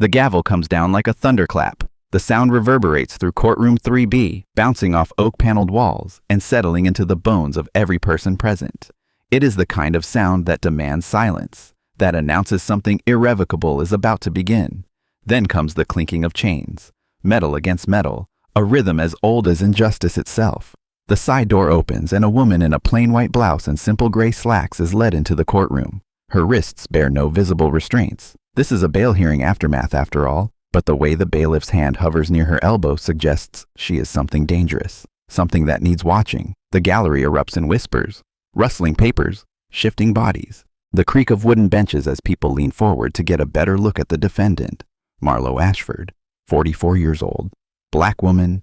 The gavel comes down like a thunderclap. The sound reverberates through courtroom 3B, bouncing off oak-paneled walls and settling into the bones of every person present. It is the kind of sound that demands silence, that announces something irrevocable is about to begin. Then comes the clinking of chains, metal against metal, a rhythm as old as injustice itself. The side door opens and a woman in a plain white blouse and simple gray slacks is led into the courtroom. Her wrists bear no visible restraints. This is a bail hearing aftermath after all, but the way the bailiff's hand hovers near her elbow suggests she is something dangerous, something that needs watching. The gallery erupts in whispers, rustling papers, shifting bodies, the creak of wooden benches as people lean forward to get a better look at the defendant, Marlo Ashford, 44 years old, black woman,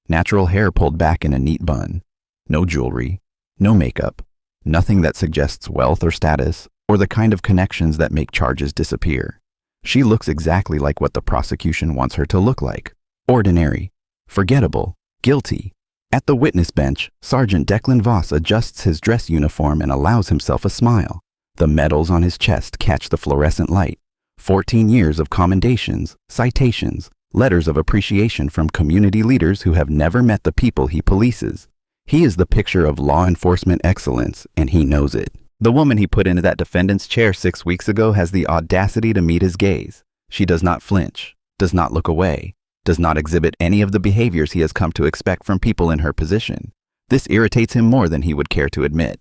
natural hair pulled back in a neat bun, no jewelry, no makeup, nothing that suggests wealth or status or the kind of connections that make charges disappear. She looks exactly like what the prosecution wants her to look like. Ordinary, forgettable, guilty. At the witness bench, Sergeant Declan Voss adjusts his dress uniform and allows himself a smile. The medals on his chest catch the fluorescent light. 14 years of commendations, citations, letters of appreciation from community leaders who have never met the people he polices. He is the picture of law enforcement excellence, and he knows it. The woman he put into that defendant's chair 6 weeks ago has the audacity to meet his gaze. She does not flinch, does not look away, does not exhibit any of the behaviors he has come to expect from people in her position. This irritates him more than he would care to admit.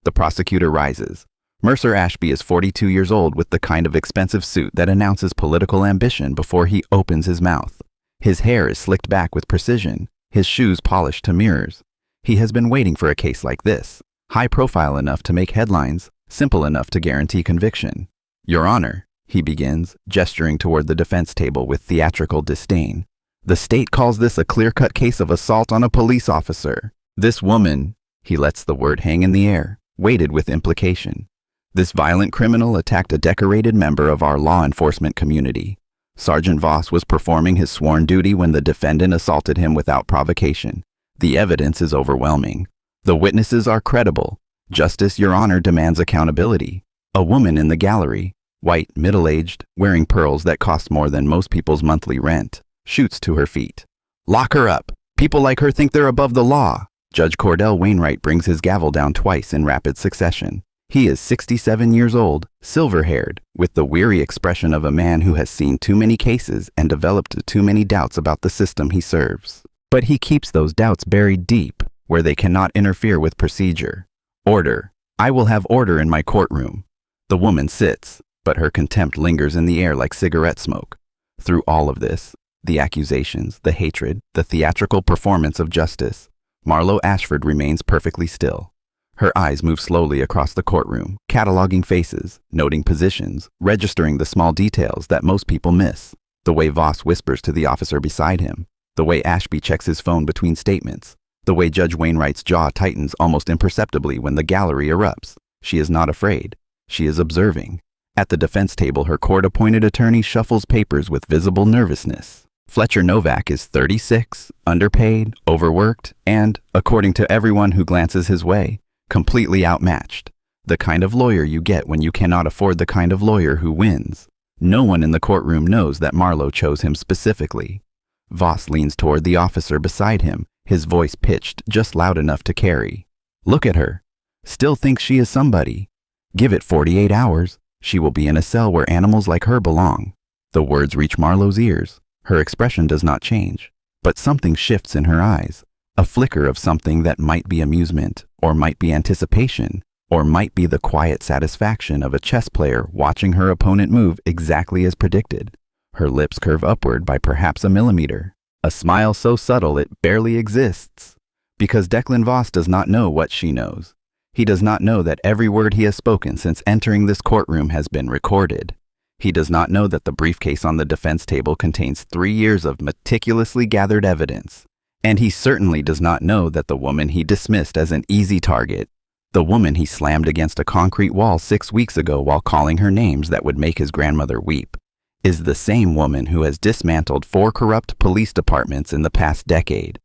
The prosecutor rises. Mercer Ashby is 42 years old with the kind of expensive suit that announces political ambition before he opens his mouth. His hair is slicked back with precision, his shoes polished to mirrors. He has been waiting for a case like this. High profile enough to make headlines, simple enough to guarantee conviction. Your Honor, he begins, gesturing toward the defense table with theatrical disdain. The state calls this a clear-cut case of assault on a police officer. This woman, he lets the word hang in the air, weighted with implication. This violent criminal attacked a decorated member of our law enforcement community. Sergeant Voss was performing his sworn duty when the defendant assaulted him without provocation. The evidence is overwhelming. The witnesses are credible. Justice, Your Honor, demands accountability. A woman in the gallery, white, middle-aged, wearing pearls that cost more than most people's monthly rent, shoots to her feet. Lock her up. People like her think they're above the law. Judge Cordell Wainwright brings his gavel down twice in rapid succession. He is 67 years old, silver-haired, with the weary expression of a man who has seen too many cases and developed too many doubts about the system he serves. But he keeps those doubts buried deep, where they cannot interfere with procedure. Order. I will have order in my courtroom. The woman sits, but her contempt lingers in the air like cigarette smoke. Through all of this, the accusations, the hatred, the theatrical performance of justice, Marlo Ashford remains perfectly still. Her eyes move slowly across the courtroom, cataloging faces, noting positions, registering the small details that most people miss. The way Voss whispers to the officer beside him, the way Ashby checks his phone between statements, the way Judge Wainwright's jaw tightens almost imperceptibly when the gallery erupts. She is not afraid. She is observing. At the defense table, her court-appointed attorney shuffles papers with visible nervousness. Fletcher Novak is 36, underpaid, overworked, and, according to everyone who glances his way, completely outmatched. The kind of lawyer you get when you cannot afford the kind of lawyer who wins. No one in the courtroom knows that Marlo chose him specifically. Voss leans toward the officer beside him, his voice pitched just loud enough to carry. Look at her. Still thinks she is somebody. Give it 48 hours. She will be in a cell where animals like her belong. The words reach Marlo's ears. Her expression does not change, but something shifts in her eyes. A flicker of something that might be amusement, or might be anticipation, or might be the quiet satisfaction of a chess player watching her opponent move exactly as predicted. Her lips curve upward by perhaps a millimeter. A smile so subtle it barely exists. Because Declan Voss does not know what she knows. He does not know that every word he has spoken since entering this courtroom has been recorded. He does not know that the briefcase on the defense table contains 3 years of meticulously gathered evidence. And he certainly does not know that the woman he dismissed as an easy target, the woman he slammed against a concrete wall 6 weeks ago while calling her names that would make his grandmother weep, is the same woman who has dismantled 4 corrupt police departments in the past decade.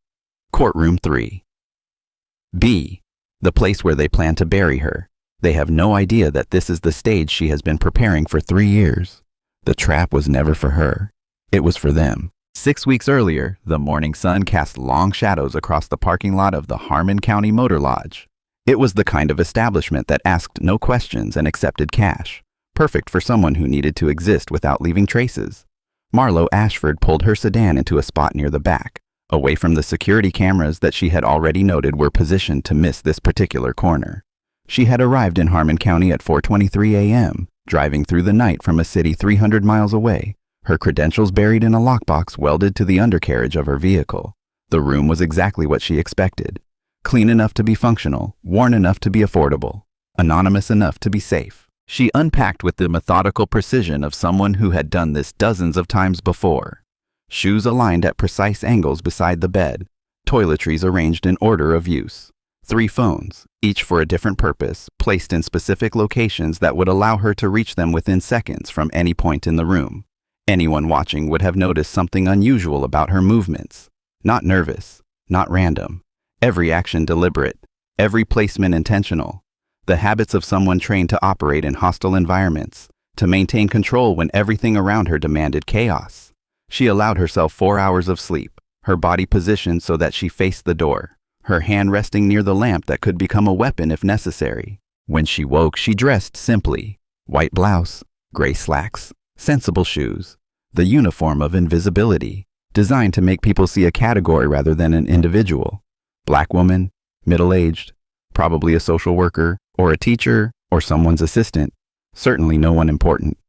Courtroom 3. B. The place where they plan to bury her. They have no idea that this is the stage she has been preparing for 3 years. The trap was never for her. It was for them. 6 weeks earlier, the morning sun cast long shadows across the parking lot of the Harmon County Motor Lodge. It was the kind of establishment that asked no questions and accepted cash, perfect for someone who needed to exist without leaving traces. Marlo Ashford pulled her sedan into a spot near the back, away from the security cameras that she had already noted were positioned to miss this particular corner. She had arrived in Harmon County at 4:23 a.m., driving through the night from a city 300 miles away, her credentials buried in a lockbox welded to the undercarriage of her vehicle. The room was exactly what she expected. Clean enough to be functional, worn enough to be affordable, anonymous enough to be safe. She unpacked with the methodical precision of someone who had done this dozens of times before. Shoes aligned at precise angles beside the bed, toiletries arranged in order of use. 3 phones, each for a different purpose, placed in specific locations that would allow her to reach them within seconds from any point in the room. Anyone watching would have noticed something unusual about her movements. Not nervous, not random. Every action deliberate, every placement intentional. The habits of someone trained to operate in hostile environments, to maintain control when everything around her demanded chaos. She allowed herself 4 hours of sleep, her body positioned so that she faced the door, her hand resting near the lamp that could become a weapon if necessary. When she woke, she dressed simply. White blouse, gray slacks, sensible shoes. The uniform of invisibility, designed to make people see a category rather than an individual. Black woman, middle-aged, probably a social worker, or a teacher, or someone's assistant. Certainly no one important.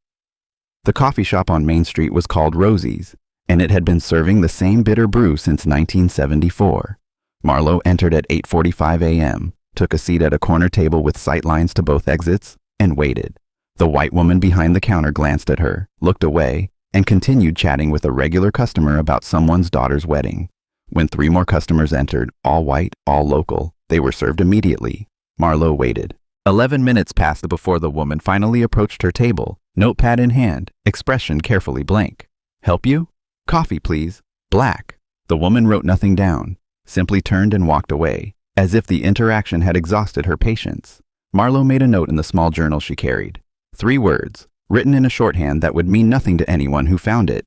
The coffee shop on Main Street was called Rosie's, and it had been serving the same bitter brew since 1974. Marlo entered at 8:45 a.m., took a seat at a corner table with sight lines to both exits, and waited. The white woman behind the counter glanced at her, looked away, and continued chatting with a regular customer about someone's daughter's wedding. When 3 more customers entered, all white, all local, they were served immediately. Marlo waited. 11 minutes passed before the woman finally approached her table, notepad in hand, expression carefully blank. Help you? Coffee, please. Black. The woman wrote nothing down, simply turned and walked away, as if the interaction had exhausted her patience. Marlo made a note in the small journal she carried. 3 words, written in a shorthand that would mean nothing to anyone who found it.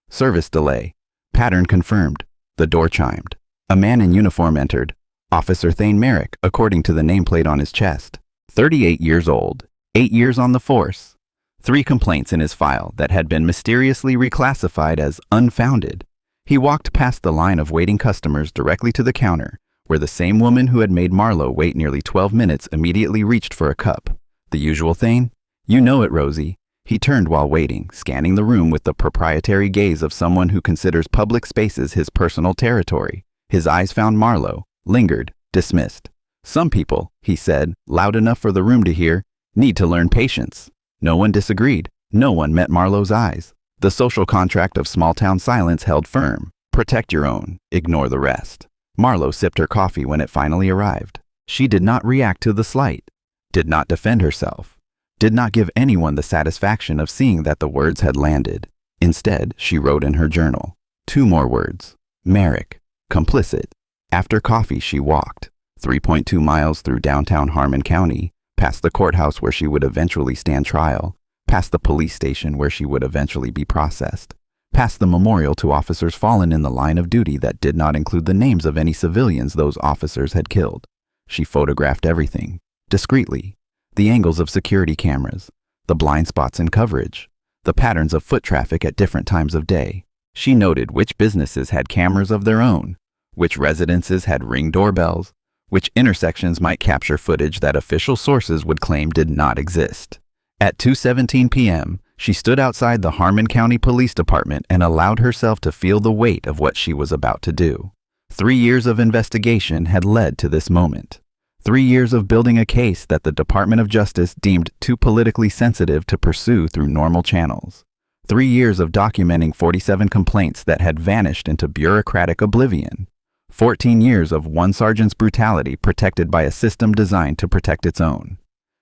Service delay. Pattern confirmed. The door chimed. A man in uniform entered. Officer Thane Merrick, according to the nameplate on his chest. 38 years old. 8 years on the force. 3 complaints in his file that had been mysteriously reclassified as unfounded. He walked past the line of waiting customers directly to the counter, where the same woman who had made Marlo wait nearly 12 minutes immediately reached for a cup. The usual Thane? You know it, Rosie. He turned while waiting, scanning the room with the proprietary gaze of someone who considers public spaces his personal territory. His eyes found Marlo, lingered, dismissed. Some people, he said, loud enough for the room to hear, need to learn patience. No one disagreed. No one met Marlo's eyes. The social contract of small-town silence held firm. Protect your own, ignore the rest. Marlo sipped her coffee when it finally arrived. She did not react to the slight, did not defend herself, did not give anyone the satisfaction of seeing that the words had landed. Instead, she wrote in her journal. 2 more words. Merrick, complicit. After coffee, she walked 3.2 miles through downtown Harmon County, past the courthouse where she would eventually stand trial, past the police station where she would eventually be processed, past the memorial to officers fallen in the line of duty that did not include the names of any civilians those officers had killed. She photographed everything, discreetly. The angles of security cameras, the blind spots in coverage, the patterns of foot traffic at different times of day. She noted which businesses had cameras of their own, which residences had Ring doorbells, which intersections might capture footage that official sources would claim did not exist. At 2:17 p.m., she stood outside the Harmon County Police Department and allowed herself to feel the weight of what she was about to do. 3 years of investigation had led to this moment. 3 years of building a case that the Department of Justice deemed too politically sensitive to pursue through normal channels. 3 years of documenting 47 complaints that had vanished into bureaucratic oblivion. 14 years of one sergeant's brutality protected by a system designed to protect its own.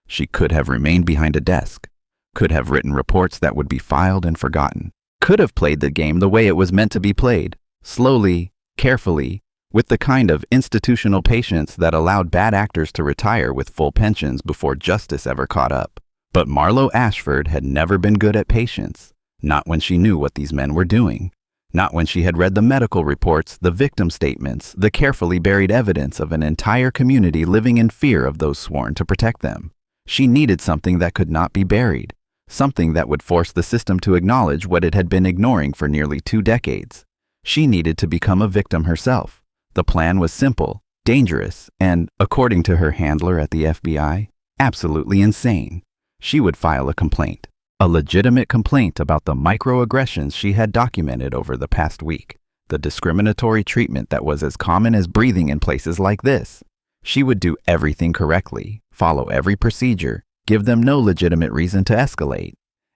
She could have remained behind a desk, could have written reports that would be filed and forgotten, could have played the game the way it was meant to be played, slowly, carefully, with the kind of institutional patience that allowed bad actors to retire with full pensions before justice ever caught up. But Marlo Ashford had never been good at patience, Not when she knew what these men were doing. Not when she had read the medical reports, the victim statements, the carefully buried evidence of an entire community living in fear of those sworn to protect them. She needed something that could not be buried, something that would force the system to acknowledge what it had been ignoring for nearly 2 decades. She needed to become a victim herself. The plan was simple, dangerous, and, according to her handler at the FBI, absolutely insane. She would file a complaint. A legitimate complaint about the microaggressions she had documented over the past week, the discriminatory treatment that was as common as breathing in places like this. She would do everything correctly, follow every procedure, give them no legitimate reason to escalate,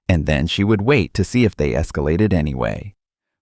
and then she would wait to see if they escalated anyway.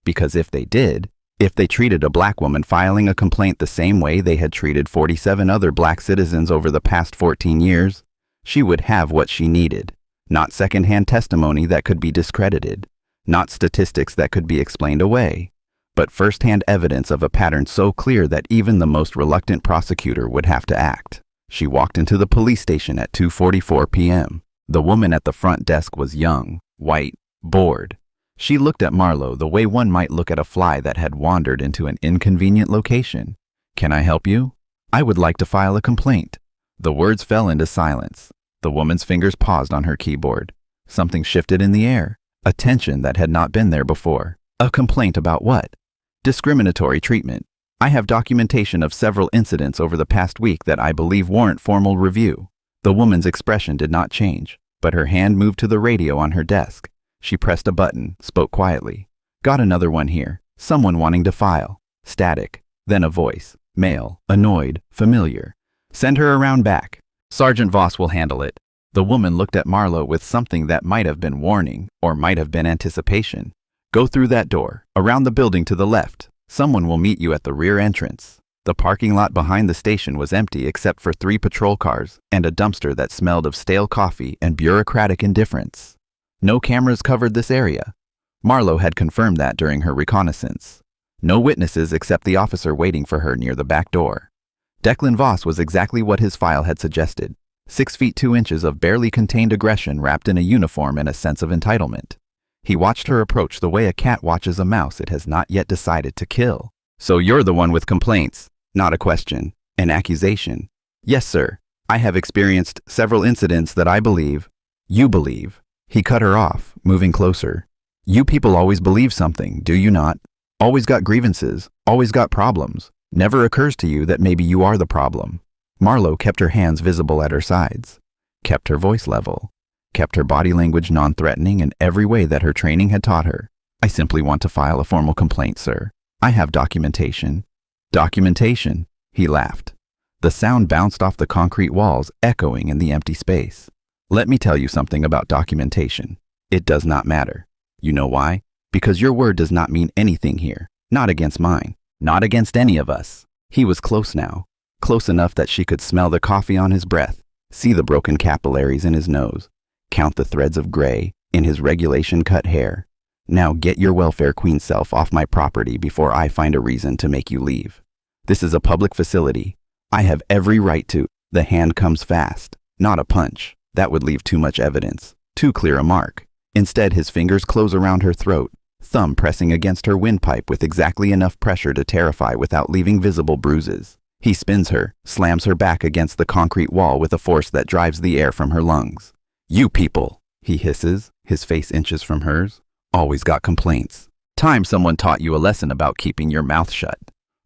Because if they did, if they treated a black woman filing a complaint the same way they had treated 47 other black citizens over the past 14 years, she would have what she needed. Not secondhand testimony that could be discredited, not statistics that could be explained away, but firsthand evidence of a pattern so clear that even the most reluctant prosecutor would have to act. She walked into the police station at 2:44 p.m. The woman at the front desk was young, white, bored. She looked at Marlo the way one might look at a fly that had wandered into an inconvenient location. "Can I help you? I would like to file a complaint." The words fell into silence. The woman's fingers paused on her keyboard. Something shifted in the air, a tension that had not been there before. A complaint about what? Discriminatory treatment. "I have documentation of several incidents over the past week that I believe warrant formal review." The woman's expression did not change, but her hand moved to the radio on her desk. She pressed a button, spoke quietly. "Got another one here. Someone wanting to file." Static. Then a voice. Male, annoyed, familiar. "Send her around back. Sergeant Voss will handle it." The woman looked at Marlo with something that might have been warning, or might have been anticipation. "Go through that door, around the building to the left. Someone will meet you at the rear entrance." The parking lot behind the station was empty except for 3 patrol cars and a dumpster that smelled of stale coffee and bureaucratic indifference. No cameras covered this area. Marlo had confirmed that during her reconnaissance. No witnesses except the officer waiting for her near the back door. Declan Voss was exactly what his file had suggested. 6 feet 2 inches of barely contained aggression wrapped in a uniform and a sense of entitlement. He watched her approach the way a cat watches a mouse it has not yet decided to kill. "So you're the one with complaints?" Not a question, an accusation. "Yes, sir. I have experienced several incidents that I believe." "You believe." He cut her off, moving closer. "You people always believe something, do you not? Always got grievances, always got problems. Never occurs to you that maybe you are the problem." Marlo kept her hands visible at her sides, kept her voice level, kept her body language non-threatening in every way that her training had taught her. "I simply want to file a formal complaint, sir. I have documentation." "Documentation?" He laughed. The sound bounced off the concrete walls, echoing in the empty space. "Let me tell you something about documentation. It does not matter. You know why? Because your word does not mean anything here. Not against mine. Not against any of us." He was close now. Close enough that she could smell the coffee on his breath, see the broken capillaries in his nose, count the threads of gray in his regulation-cut hair. "Now get your welfare queen self off my property before I find a reason to make you leave. This is a public facility. I have every right to." The hand comes fast, not a punch. That would leave too much evidence, too clear a mark. Instead, his fingers close around her throat, thumb pressing against her windpipe with exactly enough pressure to terrify without leaving visible bruises. He spins her, slams her back against the concrete wall with a force that drives the air from her lungs. "You people," he hisses, his face inches from hers, "always got complaints. Time someone taught you a lesson about keeping your mouth shut."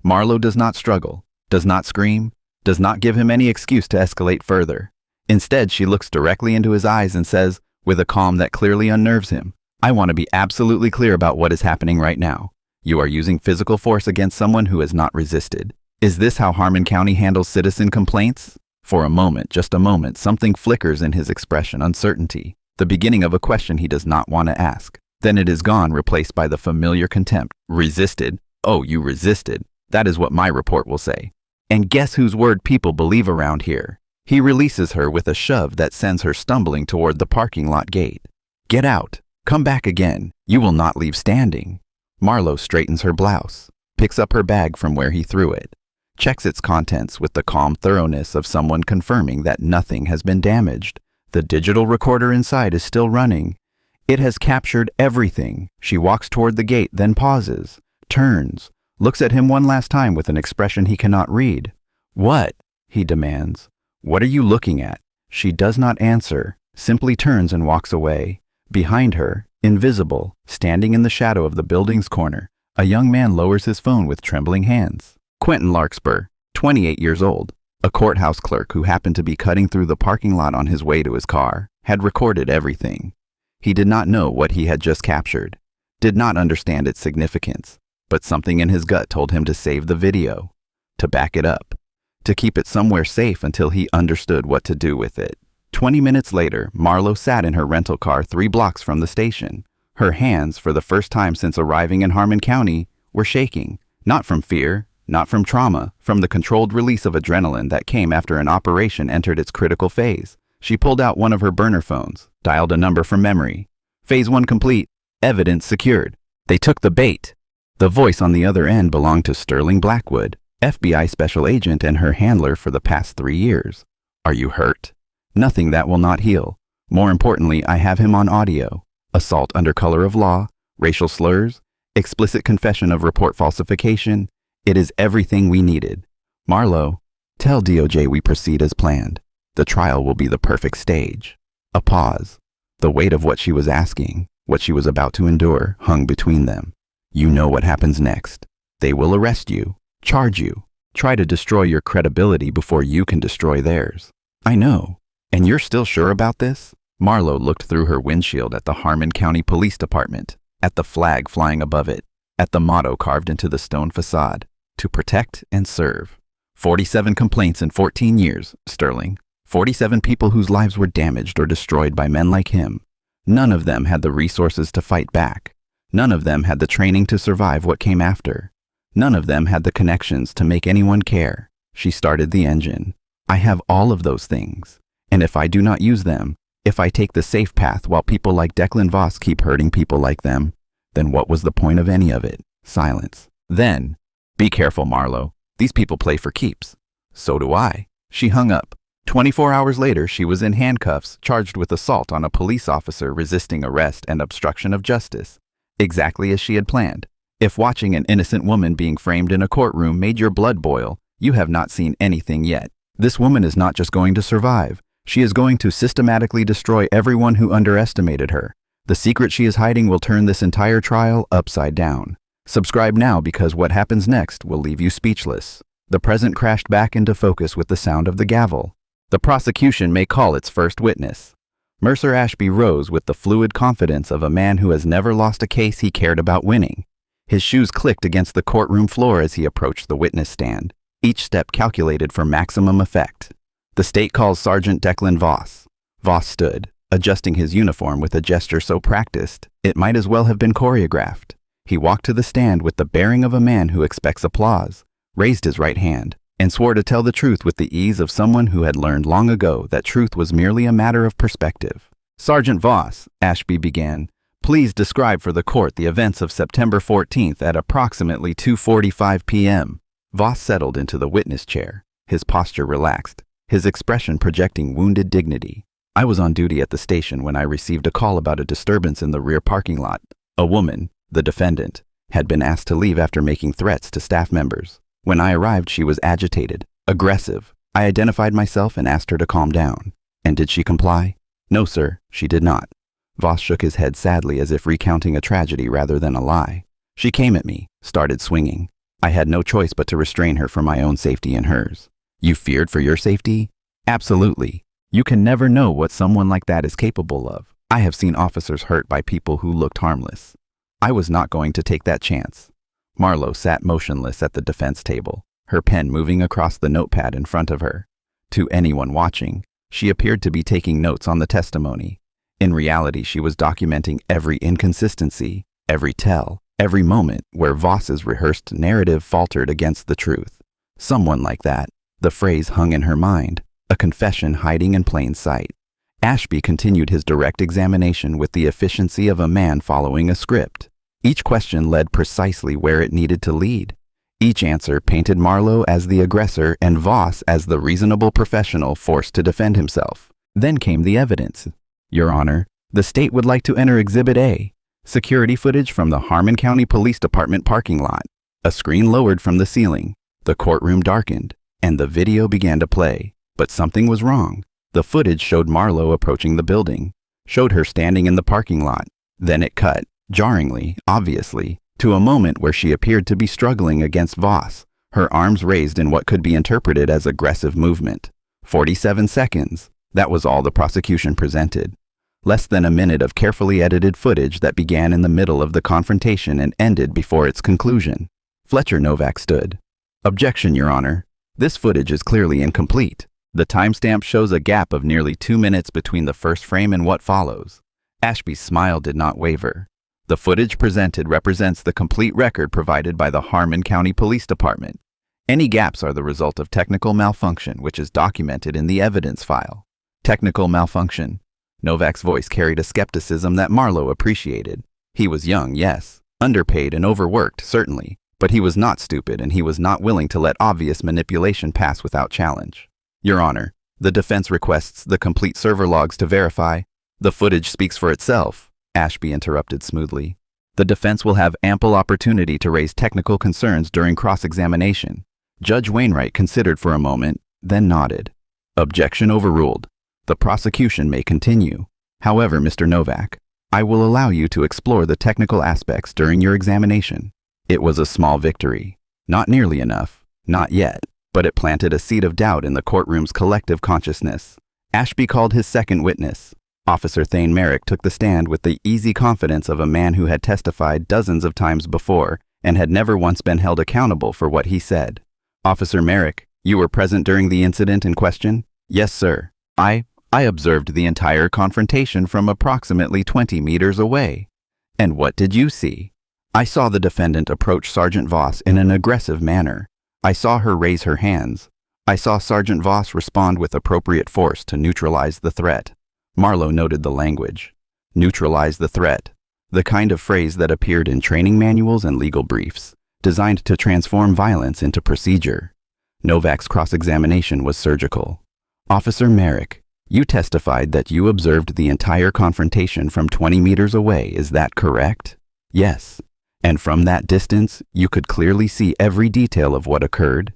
Marlo does not struggle, does not scream, does not give him any excuse to escalate further. Instead, she looks directly into his eyes and says, with a calm that clearly unnerves him, "I want to be absolutely clear about what is happening right now. You are using physical force against someone who has not resisted. Is this how Harmon County handles citizen complaints?" For a moment, just a moment, something flickers in his expression, uncertainty, the beginning of a question he does not want to ask. Then it is gone, replaced by the familiar contempt. "Resisted? Oh, you resisted. That is what my report will say. And guess whose word people believe around here?" He releases her with a shove that sends her stumbling toward the parking lot gate. "Get out. Come back again. You will not leave standing." Marlo straightens her blouse, picks up her bag from where he threw it, checks its contents with the calm thoroughness of someone confirming that nothing has been damaged. The digital recorder inside is still running. It has captured everything. She walks toward the gate, then pauses, turns, looks at him one last time with an expression he cannot read. "What?" he demands. "What are you looking at?" She does not answer, simply turns and walks away. Behind her, invisible, standing in the shadow of the building's corner, a young man lowers his phone with trembling hands. Quentin Larkspur, 28 years old, a courthouse clerk who happened to be cutting through the parking lot on his way to his car, had recorded everything. He did not know what he had just captured, did not understand its significance, but something in his gut told him to save the video, to back it up, to keep it somewhere safe until he understood what to do with it. 20 minutes later, Marlo sat in her rental car 3 blocks from the station. Her hands, for the first time since arriving in Harmon County, were shaking, not from fear, not from trauma, from the controlled release of adrenaline that came after an operation entered its critical phase. She pulled out one of her burner phones, dialed a number from memory. Phase 1 complete. Evidence secured. They took the bait. The voice on the other end belonged to Sterling Blackwood, FBI special agent and her handler for the past 3 years. "Are you hurt?" "Nothing that will not heal. More importantly, I have him on audio. Assault under color of law, racial slurs, explicit confession of report falsification. It is everything we needed. Marlo, tell DOJ we proceed as planned. The trial will be the perfect stage." A pause. The weight of what she was asking, what she was about to endure, hung between them. "You know what happens next. They will arrest you, charge you, try to destroy your credibility before you can destroy theirs." "I know. And you're still sure about this?" Marlo looked through her windshield at the Harmon County Police Department, at the flag flying above it, at the motto carved into the stone facade, "To protect and serve." 47 complaints in 14 years, Sterling. 47 people whose lives were damaged or destroyed by men like him. None of them had the resources to fight back. None of them had the training to survive what came after. None of them had the connections to make anyone care. She started the engine. "I have all of those things. And if I do not use them, if I take the safe path while people like Declan Voss keep hurting people like them, then what was the point of any of it?" Silence. Then, "Be careful, Marlo. These people play for keeps." "So do I." She hung up. 24 hours later, she was in handcuffs, charged with assault on a police officer resisting arrest and obstruction of justice. Exactly as she had planned. If watching an innocent woman being framed in a courtroom made your blood boil, you have not seen anything yet. This woman is not just going to survive. She is going to systematically destroy everyone who underestimated her. The secret she is hiding will turn this entire trial upside down. Subscribe now because what happens next will leave you speechless. The present crashed back into focus with the sound of the gavel. The prosecution may call its first witness. Mercer Ashby rose with the fluid confidence of a man who has never lost a case he cared about winning. His shoes clicked against the courtroom floor as he approached the witness stand, each step calculated for maximum effect. The state calls Sergeant Declan Voss. Voss stood, adjusting his uniform with a gesture so practiced, it might as well have been choreographed. He walked to the stand with the bearing of a man who expects applause, raised his right hand, and swore to tell the truth with the ease of someone who had learned long ago that truth was merely a matter of perspective. "Sergeant Voss," Ashby began, "please describe for the court the events of September 14th at approximately 2:45 p.m. Voss settled into the witness chair, his posture relaxed, his expression projecting wounded dignity. "I was on duty at the station when I received a call about a disturbance in the rear parking lot. A woman, the defendant, had been asked to leave after making threats to staff members. When I arrived, she was agitated, aggressive. I identified myself and asked her to calm down. And did she comply? No, sir, she did not." Voss shook his head sadly as if recounting a tragedy rather than a lie. "She came at me, started swinging. I had no choice but to restrain her for my own safety and hers." "You feared for your safety?" "Absolutely. You can never know what someone like that is capable of. I have seen officers hurt by people who looked harmless. I was not going to take that chance." Marlo sat motionless at the defense table, her pen moving across the notepad in front of her. To anyone watching, she appeared to be taking notes on the testimony. In reality, she was documenting every inconsistency, every tell, every moment where Voss's rehearsed narrative faltered against the truth. Someone like that. The phrase hung in her mind, a confession hiding in plain sight. Ashby continued his direct examination with the efficiency of a man following a script. Each question led precisely where it needed to lead. Each answer painted Marlo as the aggressor and Voss as the reasonable professional forced to defend himself. Then came the evidence. "Your Honor, The state would like to enter Exhibit A, security footage from the Harmon County Police Department parking lot. A screen lowered from the ceiling. The courtroom darkened, and the video began to play. But something was wrong. The footage showed Marlowe approaching the building, showed her standing in the parking lot. Then it cut, jarringly, obviously, to a moment where she appeared to be struggling against Voss, her arms raised in what could be interpreted as aggressive movement. 47 seconds. That was all the prosecution presented. Less than a minute of carefully edited footage that began in the middle of the confrontation and ended before its conclusion. Fletcher Novak stood. Objection, Your Honor. This footage is clearly incomplete. The timestamp shows a gap of nearly 2 minutes between the first frame and what follows. Ashby's smile did not waver. The footage presented represents the complete record provided by the Harmon County Police Department. Any gaps are the result of technical malfunction, which is documented in the evidence file. Technical malfunction. Novak's voice carried a skepticism that Marlowe appreciated. He was young, yes, underpaid and overworked, certainly, but he was not stupid and he was not willing to let obvious manipulation pass without challenge. Your Honor, the defense requests the complete server logs to verify. The footage speaks for itself, Ashby interrupted smoothly. The defense will have ample opportunity to raise technical concerns during cross-examination. Judge Wainwright considered for a moment, then nodded. Objection overruled. The prosecution may continue. However, Mr. Novak, I will allow you to explore the technical aspects during your examination. It was a small victory. Not nearly enough, not yet, but it planted a seed of doubt in the courtroom's collective consciousness. Ashby called his second witness. Officer Thane Merrick took the stand with the easy confidence of a man who had testified dozens of times before and had never once been held accountable for what he said. Officer Merrick, you were present during the incident in question? Yes, sir. I observed the entire confrontation from approximately 20 meters away. And what did you see? I saw the defendant approach Sergeant Voss in an aggressive manner. I saw her raise her hands. I saw Sergeant Voss respond with appropriate force to neutralize the threat. Marlowe noted the language. Neutralize the threat. The kind of phrase that appeared in training manuals and legal briefs, designed to transform violence into procedure. Novak's cross-examination was surgical. Officer Merrick, you testified that you observed the entire confrontation from 20 meters away, is that correct? Yes. And from that distance, you could clearly see every detail of what occurred?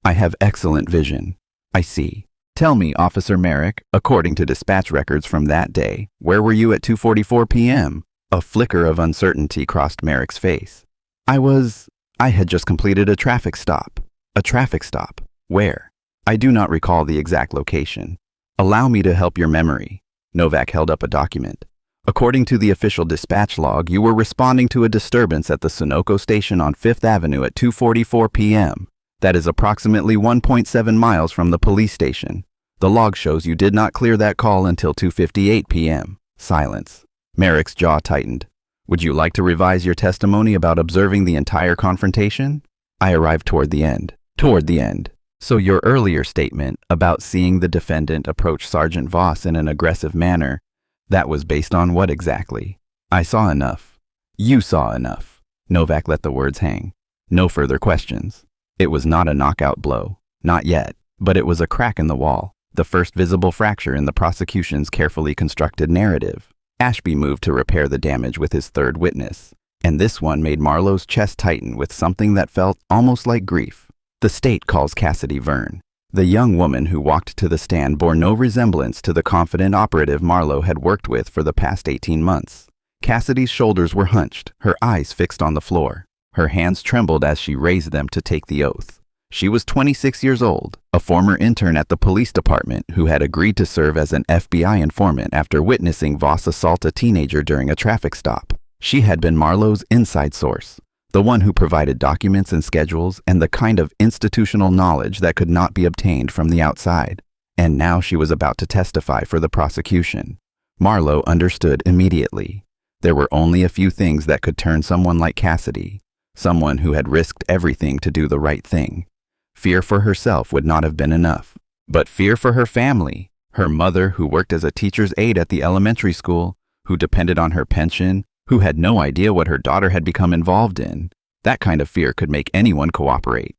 I have excellent vision. I see. Tell me, Officer Merrick, according to dispatch records from that day, where were you at 2:44 p.m.? A flicker of uncertainty crossed Merrick's face. I had just completed a traffic stop. A traffic stop? Where? I do not recall the exact location. Allow me to help your memory. Novak held up a document. According to the official dispatch log, you were responding to a disturbance at the Sunoco station on 5th Avenue at 2:44 p.m. That is approximately 1.7 miles from the police station. The log shows you did not clear that call until 2:58 p.m. Silence. Merrick's jaw tightened. Would you like to revise your testimony about observing the entire confrontation? I arrived toward the end. Toward the end. So your earlier statement about seeing the defendant approach Sergeant Voss in an aggressive manner, that was based on what exactly? I saw enough. You saw enough. Novak let the words hang. No further questions. It was not a knockout blow. Not yet. But it was a crack in the wall. The first visible fracture in the prosecution's carefully constructed narrative. Ashby moved to repair the damage with his third witness. And this one made Marlowe's chest tighten with something that felt almost like grief. The state calls Cassidy Verne. The young woman who walked to the stand bore no resemblance to the confident operative Marlowe had worked with for the past 18 months. Cassidy's shoulders were hunched, her eyes fixed on the floor. Her hands trembled as she raised them to take the oath. She was 26 years old, a former intern at the police department who had agreed to serve as an FBI informant after witnessing Voss assault a teenager during a traffic stop. She had been Marlowe's inside source, the one who provided documents and schedules and the kind of institutional knowledge that could not be obtained from the outside. And now she was about to testify for the prosecution. Marlowe understood immediately. There were only a few things that could turn someone like Cassidy, someone who had risked everything to do the right thing. Fear for herself would not have been enough, but fear for her family, her mother who worked as a teacher's aide at the elementary school, who depended on her pension, who had no idea what her daughter had become involved in. That kind of fear could make anyone cooperate.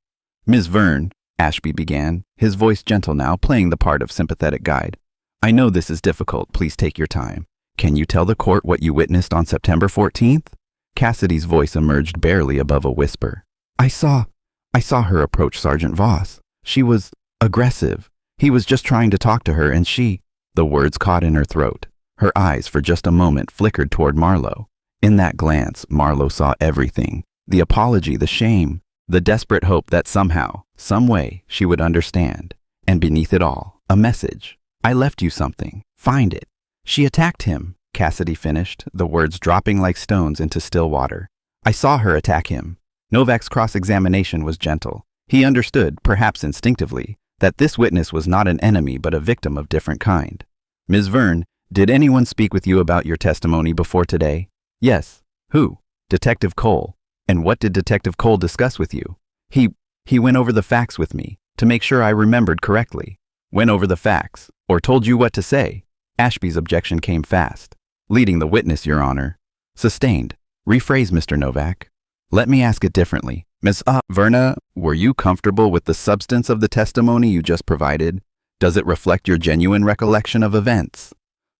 Ms. Verne, Ashby began, his voice gentle now, playing the part of sympathetic guide. I know this is difficult, please take your time. Can you tell the court what you witnessed on September 14th? Cassidy's voice emerged barely above a whisper. I saw her approach Sergeant Voss. She was aggressive. He was just trying to talk to her and she... The words caught in her throat. Her eyes for just a moment flickered toward Marlowe. In that glance, Marlowe saw everything. The apology, the shame, the desperate hope that somehow, some way, she would understand. And beneath it all, a message. I left you something. Find it. She attacked him, Cassidy finished, the words dropping like stones into still water. I saw her attack him. Novak's cross-examination was gentle. He understood, perhaps instinctively, that this witness was not an enemy but a victim of different kind. Ms. Verne, did anyone speak with you about your testimony before today? Yes. Who? Detective Cole. And what did Detective Cole discuss with you? He went over the facts with me, to make sure I remembered correctly. Went over the facts, or told you what to say. Ashby's objection came fast. Leading the witness, Your Honor. Sustained. Rephrase, Mr. Novak. Let me ask it differently. Ms. Verna, were you comfortable with the substance of the testimony you just provided? Does it reflect your genuine recollection of events?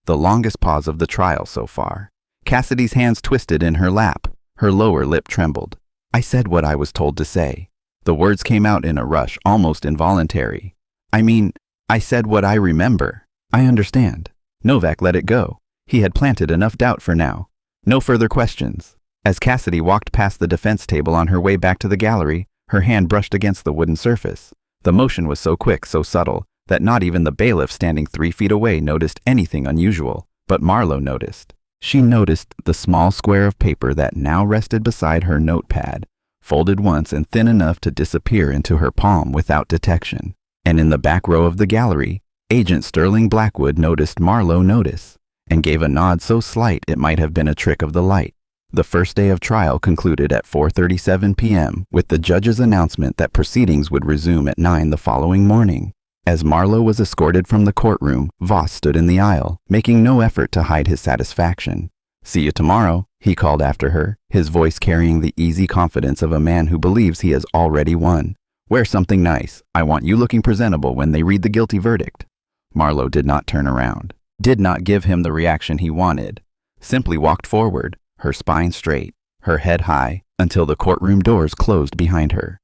The longest pause of the trial so far. Cassidy's hands twisted in her lap. Her lower lip trembled. I said what I was told to say. The words came out in a rush, almost involuntary. I said what I remember. I understand. Novak let it go. He had planted enough doubt for now. No further questions. As Cassidy walked past the defense table on her way back to the gallery, her hand brushed against the wooden surface. The motion was so quick, so subtle, that not even the bailiff standing 3 feet away noticed anything unusual. But Marlowe noticed. She noticed the small square of paper that now rested beside her notepad, folded once and thin enough to disappear into her palm without detection. And in the back row of the gallery, Agent Sterling Blackwood noticed Marlowe notice, and gave a nod so slight it might have been a trick of the light. The first day of trial concluded at 4:37 p.m. with the judge's announcement that proceedings would resume at 9 the following morning. As Marlowe was escorted from the courtroom, Voss stood in the aisle, making no effort to hide his satisfaction. See you tomorrow, he called after her, his voice carrying the easy confidence of a man who believes he has already won. Wear something nice. I want you looking presentable when they read the guilty verdict. Marlowe did not turn around, did not give him the reaction he wanted, simply walked forward, her spine straight, her head high, until the courtroom doors closed behind her.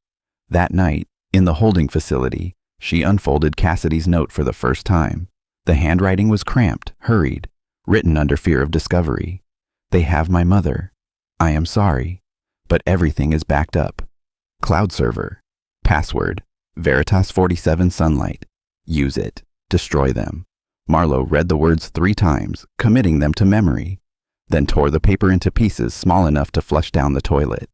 That night, in the holding facility, she unfolded Cassidy's note for the first time. The handwriting was cramped, hurried, written under fear of discovery. They have my mother. I am sorry, but everything is backed up. Cloud server. Password. Veritas 47 Sunlight. Use it. Destroy them. Marlowe read the words 3 times, committing them to memory, then tore the paper into pieces small enough to flush down the toilet.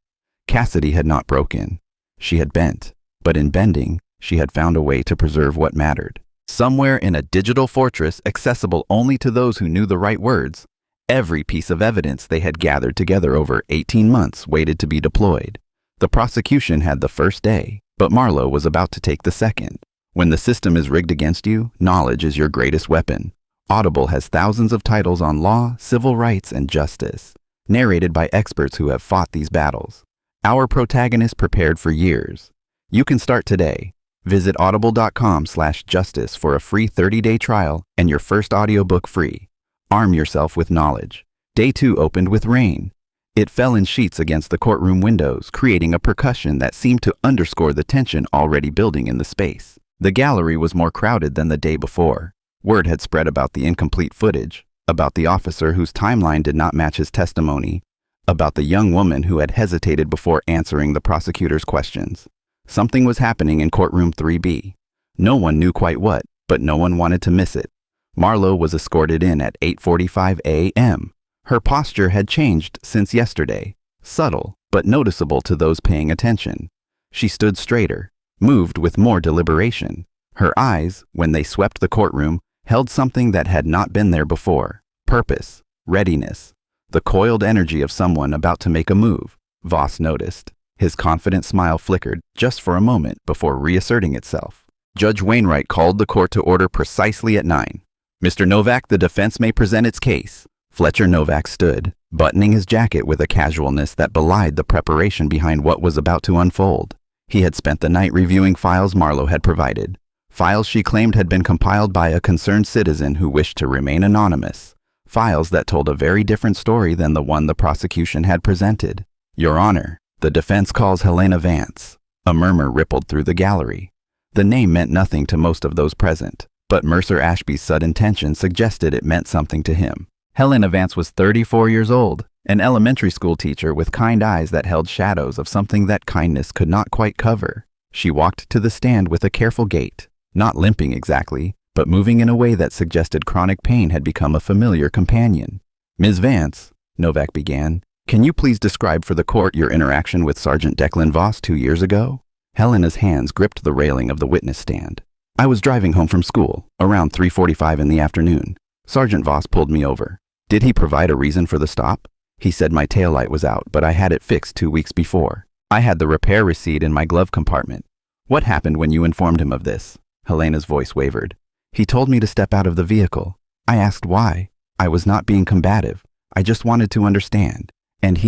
Cassidy had not broken. She had bent, but in bending, she had found a way to preserve what mattered. Somewhere in a digital fortress accessible only to those who knew the right words, every piece of evidence they had gathered together over 18 months waited to be deployed. The prosecution had the first day, but Marlowe was about to take the second. When the system is rigged against you, knowledge is your greatest weapon. Audible has thousands of titles on law, civil rights, and justice, narrated by experts who have fought these battles. Our protagonist prepared for years. You can start today. Visit audible.com/justice for a free 30-day trial and your first audiobook free. Arm yourself with knowledge. Day 2 opened with rain. It fell in sheets against the courtroom windows, creating a percussion that seemed to underscore the tension already building in the space. The gallery was more crowded than the day before. Word had spread about the incomplete footage, about the officer whose timeline did not match his testimony, about the young woman who had hesitated before answering the prosecutor's questions. Something was happening in courtroom 3B. No one knew quite what, but no one wanted to miss it. Marlowe was escorted in at 8:45 a.m. Her posture had changed since yesterday, subtle but noticeable to those paying attention. She stood straighter, moved with more deliberation. Her eyes, when they swept the courtroom, held something that had not been there before: purpose, readiness, the coiled energy of someone about to make a move. Voss noticed. His confident smile flickered just for a moment before reasserting itself. Judge Wainwright called the court to order precisely at 9. Mr. Novak, the defense may present its case. Fletcher Novak stood, buttoning his jacket with a casualness that belied the preparation behind what was about to unfold. He had spent the night reviewing files Marlowe had provided, files she claimed had been compiled by a concerned citizen who wished to remain anonymous, files that told a very different story than the one the prosecution had presented. Your Honor, the defense calls Helena Vance. A murmur rippled through the gallery. The name meant nothing to most of those present, but Mercer Ashby's sudden tension suggested it meant something to him. Helena Vance was 34 years old, an elementary school teacher with kind eyes that held shadows of something that kindness could not quite cover. She walked to the stand with a careful gait, not limping exactly, but moving in a way that suggested chronic pain had become a familiar companion. Ms. Vance, Novak began, can you please describe for the court your interaction with Sergeant Declan Voss 2 years ago? Helena's hands gripped the railing of the witness stand. I was driving home from school, around 3:45 in the afternoon. Sergeant Voss pulled me over. Did he provide a reason for the stop? He said my taillight was out, but I had it fixed 2 weeks before. I had the repair receipt in my glove compartment. What happened when you informed him of this? Helena's voice wavered. He told me to step out of the vehicle. I asked why. I was not being combative. I just wanted to understand. And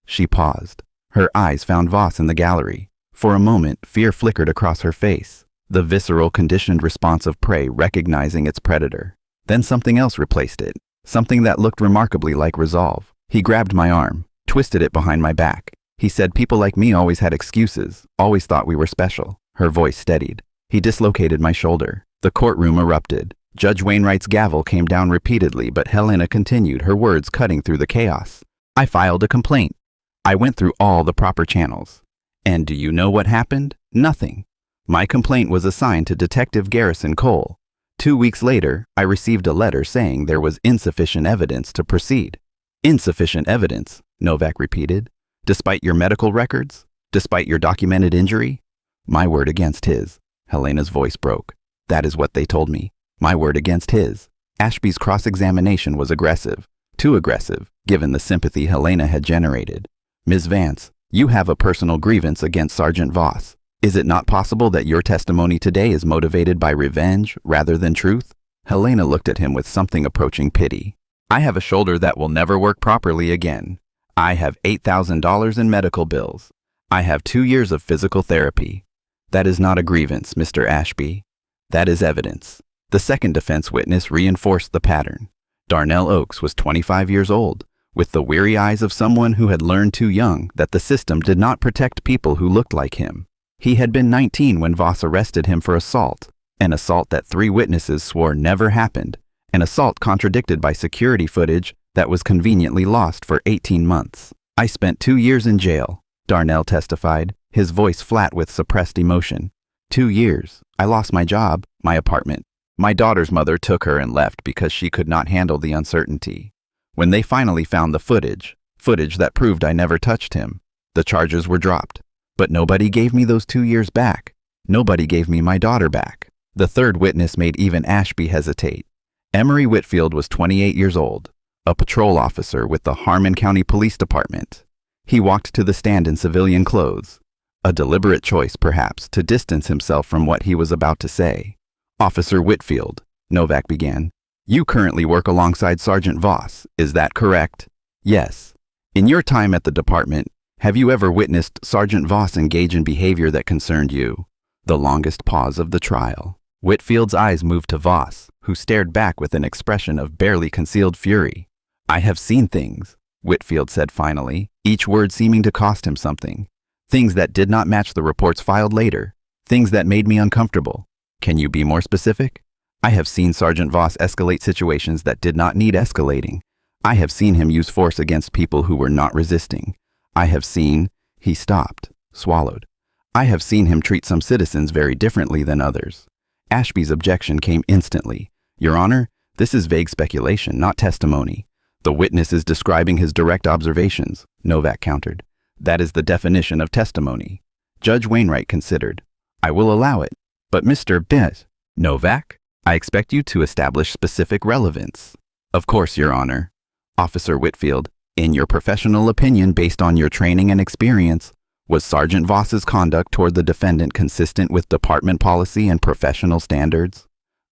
she paused. Her eyes found Voss in the gallery. For a moment, fear flickered across her face, the visceral, conditioned response of prey recognizing its predator. Then something else replaced it, something that looked remarkably like resolve. He grabbed my arm, twisted it behind my back. He said people like me always had excuses, always thought we were special. Her voice steadied. He dislocated my shoulder. The courtroom erupted. Judge Wainwright's gavel came down repeatedly, but Helena continued, her words cutting through the chaos. I filed a complaint. I went through all the proper channels. And do you know what happened? Nothing. My complaint was assigned to Detective Garrison Cole. 2 weeks later, I received a letter saying there was insufficient evidence to proceed. Insufficient evidence, Novak repeated. Despite your medical records? Despite your documented injury? My word against his. Helena's voice broke. That is what they told me. My word against his. Ashby's cross-examination was aggressive. Too aggressive, given the sympathy Helena had generated. Ms. Vance, you have a personal grievance against Sergeant Voss. Is it not possible that your testimony today is motivated by revenge rather than truth? Helena looked at him with something approaching pity. I have a shoulder that will never work properly again. I have $8,000 in medical bills. I have 2 years of physical therapy. That is not a grievance, Mr. Ashby. That is evidence. The second defense witness reinforced the pattern. Darnell Oakes was 25 years old, with the weary eyes of someone who had learned too young that the system did not protect people who looked like him. He had been 19 when Voss arrested him for assault, an assault that 3 witnesses swore never happened, an assault contradicted by security footage that was conveniently lost for 18 months. I spent 2 years in jail, Darnell testified, his voice flat with suppressed emotion. 2 years. I lost my job, my apartment. My daughter's mother took her and left because she could not handle the uncertainty. When they finally found the footage that proved I never touched him, the charges were dropped. But nobody gave me those 2 years back. Nobody gave me my daughter back. The third witness made even Ashby hesitate. Emery Whitfield was 28 years old, a patrol officer with the Harmon County Police Department. He walked to the stand in civilian clothes, a deliberate choice perhaps to distance himself from what he was about to say. Officer Whitfield, Novak began, you currently work alongside Sergeant Voss, is that correct? Yes. In your time at the department, have you ever witnessed Sergeant Voss engage in behavior that concerned you? The longest pause of the trial. Whitfield's eyes moved to Voss, who stared back with an expression of barely concealed fury. I have seen things, Whitfield said finally, each word seeming to cost him something. Things that did not match the reports filed later. Things that made me uncomfortable. Can you be more specific? I have seen Sergeant Voss escalate situations that did not need escalating. I have seen him use force against people who were not resisting. I have seen, he stopped, swallowed. I have seen him treat some citizens very differently than others. Ashby's objection came instantly. Your Honor, this is vague speculation, not testimony. The witness is describing his direct observations, Novak countered. That is the definition of testimony. Judge Wainwright considered. I will allow it. But Mr. Bent, Novak, I expect you to establish specific relevance. Of course, Your Honor. Officer Whitfield, in your professional opinion based on your training and experience, was Sergeant Voss's conduct toward the defendant consistent with department policy and professional standards?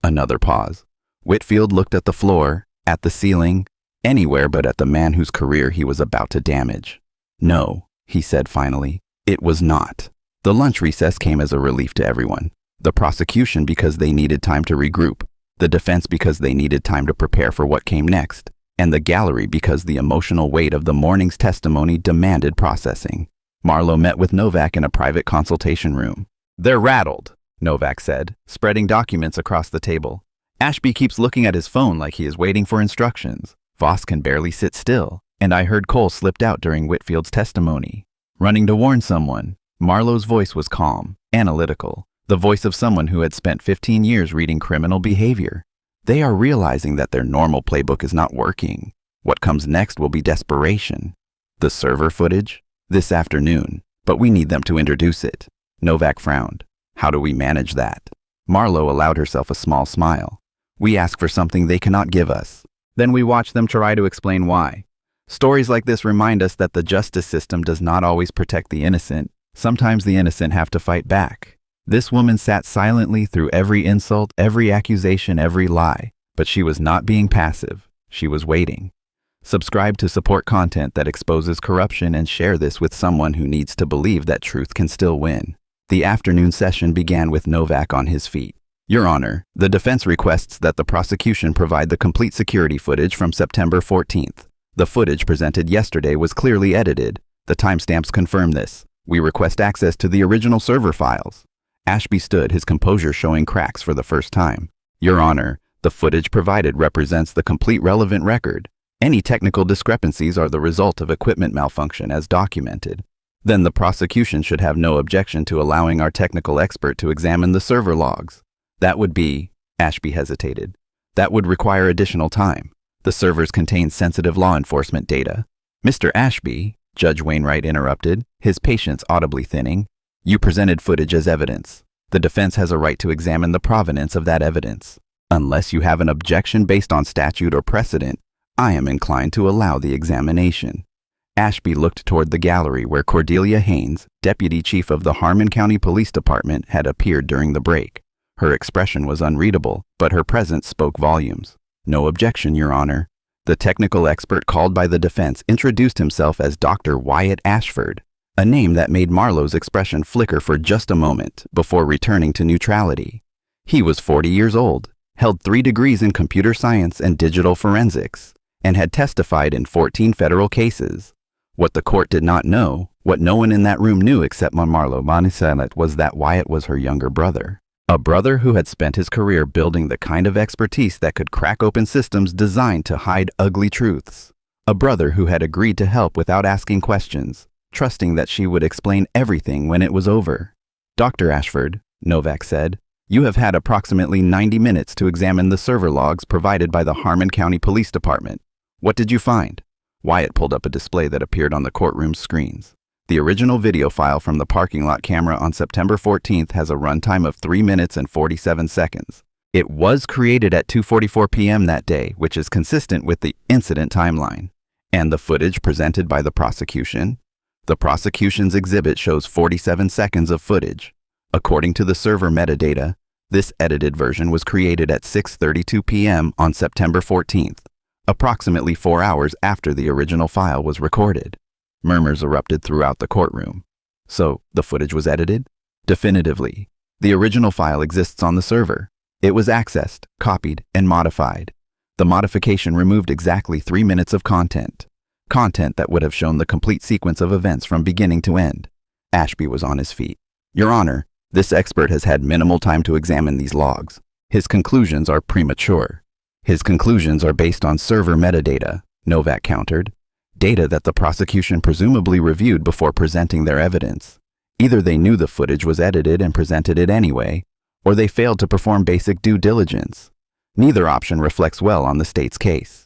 Another pause. Whitfield looked at the floor, at the ceiling, anywhere but at the man whose career he was about to damage. No, he said finally, it was not. The lunch recess came as a relief to everyone. The prosecution because they needed time to regroup. The defense because they needed time to prepare for what came next. and the gallery because the emotional weight of the morning's testimony demanded processing. Marlowe met with Novak in a private consultation room. "They're rattled," Novak said, spreading documents across the table. "Ashby keeps looking at his phone like he is waiting for instructions. Voss can barely sit still, and I heard Cole slipped out during Whitfield's testimony. Running to warn someone." Marlowe's voice was calm, analytical, the voice of someone who had spent 15 years reading criminal behavior. "They are realizing that their normal playbook is not working. What comes next will be desperation. The server footage? This afternoon, but we need them to introduce it." Novak frowned. "How do we manage that?" Marlowe allowed herself a small smile. "We ask for something they cannot give us. Then we watch them try to explain why. Stories like this remind us that the justice system does not always protect the innocent. Sometimes the innocent have to fight back." This woman sat silently through every insult, every accusation, every lie, but she was not being passive. She was waiting. Subscribe to support content that exposes corruption and share this with someone who needs to believe that truth can still win. The afternoon session began with Novak on his feet. "Your Honor, the defense requests that the prosecution provide the complete security footage from September 14th. The footage presented yesterday was clearly edited. The timestamps confirm this. We request access to the original server files." Ashby stood, his composure showing cracks for the first time. "Your Honor, the footage provided represents the complete relevant record. Any technical discrepancies are the result of equipment malfunction as documented. Then the prosecution should have no objection to allowing our technical expert to examine the server logs." "That would be," Ashby hesitated. "That would require additional time. The servers contain sensitive law enforcement data." "Mr. Ashby," Judge Wainwright interrupted, his patience audibly thinning, "you presented footage as evidence. The defense has a right to examine the provenance of that evidence. Unless you have an objection based on statute or precedent, I am inclined to allow the examination." Ashby looked toward the gallery where Cordelia Haynes, Deputy Chief of the Harmon County Police Department, had appeared during the break. Her expression was unreadable, but her presence spoke volumes. "No objection, Your Honor." The technical expert called by the defense introduced himself as Dr. Wyatt Ashford, a name that made Marlowe's expression flicker for just a moment before returning to neutrality. He was 40 years old, held 3 degrees in computer science and digital forensics, and had testified in 14 federal cases. What the court did not know, what no one in that room knew except Marlowe Manisalet, was that Wyatt was her younger brother. A brother who had spent his career building the kind of expertise that could crack open systems designed to hide ugly truths. A brother who had agreed to help without asking questions, trusting that she would explain everything when it was over. "Dr. Ashford," Novak said, "you have had approximately 90 minutes to examine the server logs provided by the Harmon County Police Department. What did you find?" Wyatt pulled up a display that appeared on the courtroom's screens. The original video file from the parking lot camera on September 14th has a runtime of 3 minutes and 47 seconds. It was created at 2:44 p.m. that day, which is consistent with the incident timeline. And the footage presented by the prosecution? The prosecution's exhibit shows 47 seconds of footage. According to the server metadata, this edited version was created at 6:32 p.m. on September 14th, approximately 4 hours after the original file was recorded. Murmurs erupted throughout the courtroom. "So, the footage was edited?" "Definitively. The original file exists on the server. It was accessed, copied, and modified. The modification removed exactly 3 minutes of content. Content that would have shown the complete sequence of events from beginning to end." Ashby was on his feet. "Your Honor, this expert has had minimal time to examine these logs. His conclusions are premature." "His conclusions are based on server metadata," Novak countered. "Data that the prosecution presumably reviewed before presenting their evidence. Either they knew the footage was edited and presented it anyway, or they failed to perform basic due diligence. Neither option reflects well on the state's case."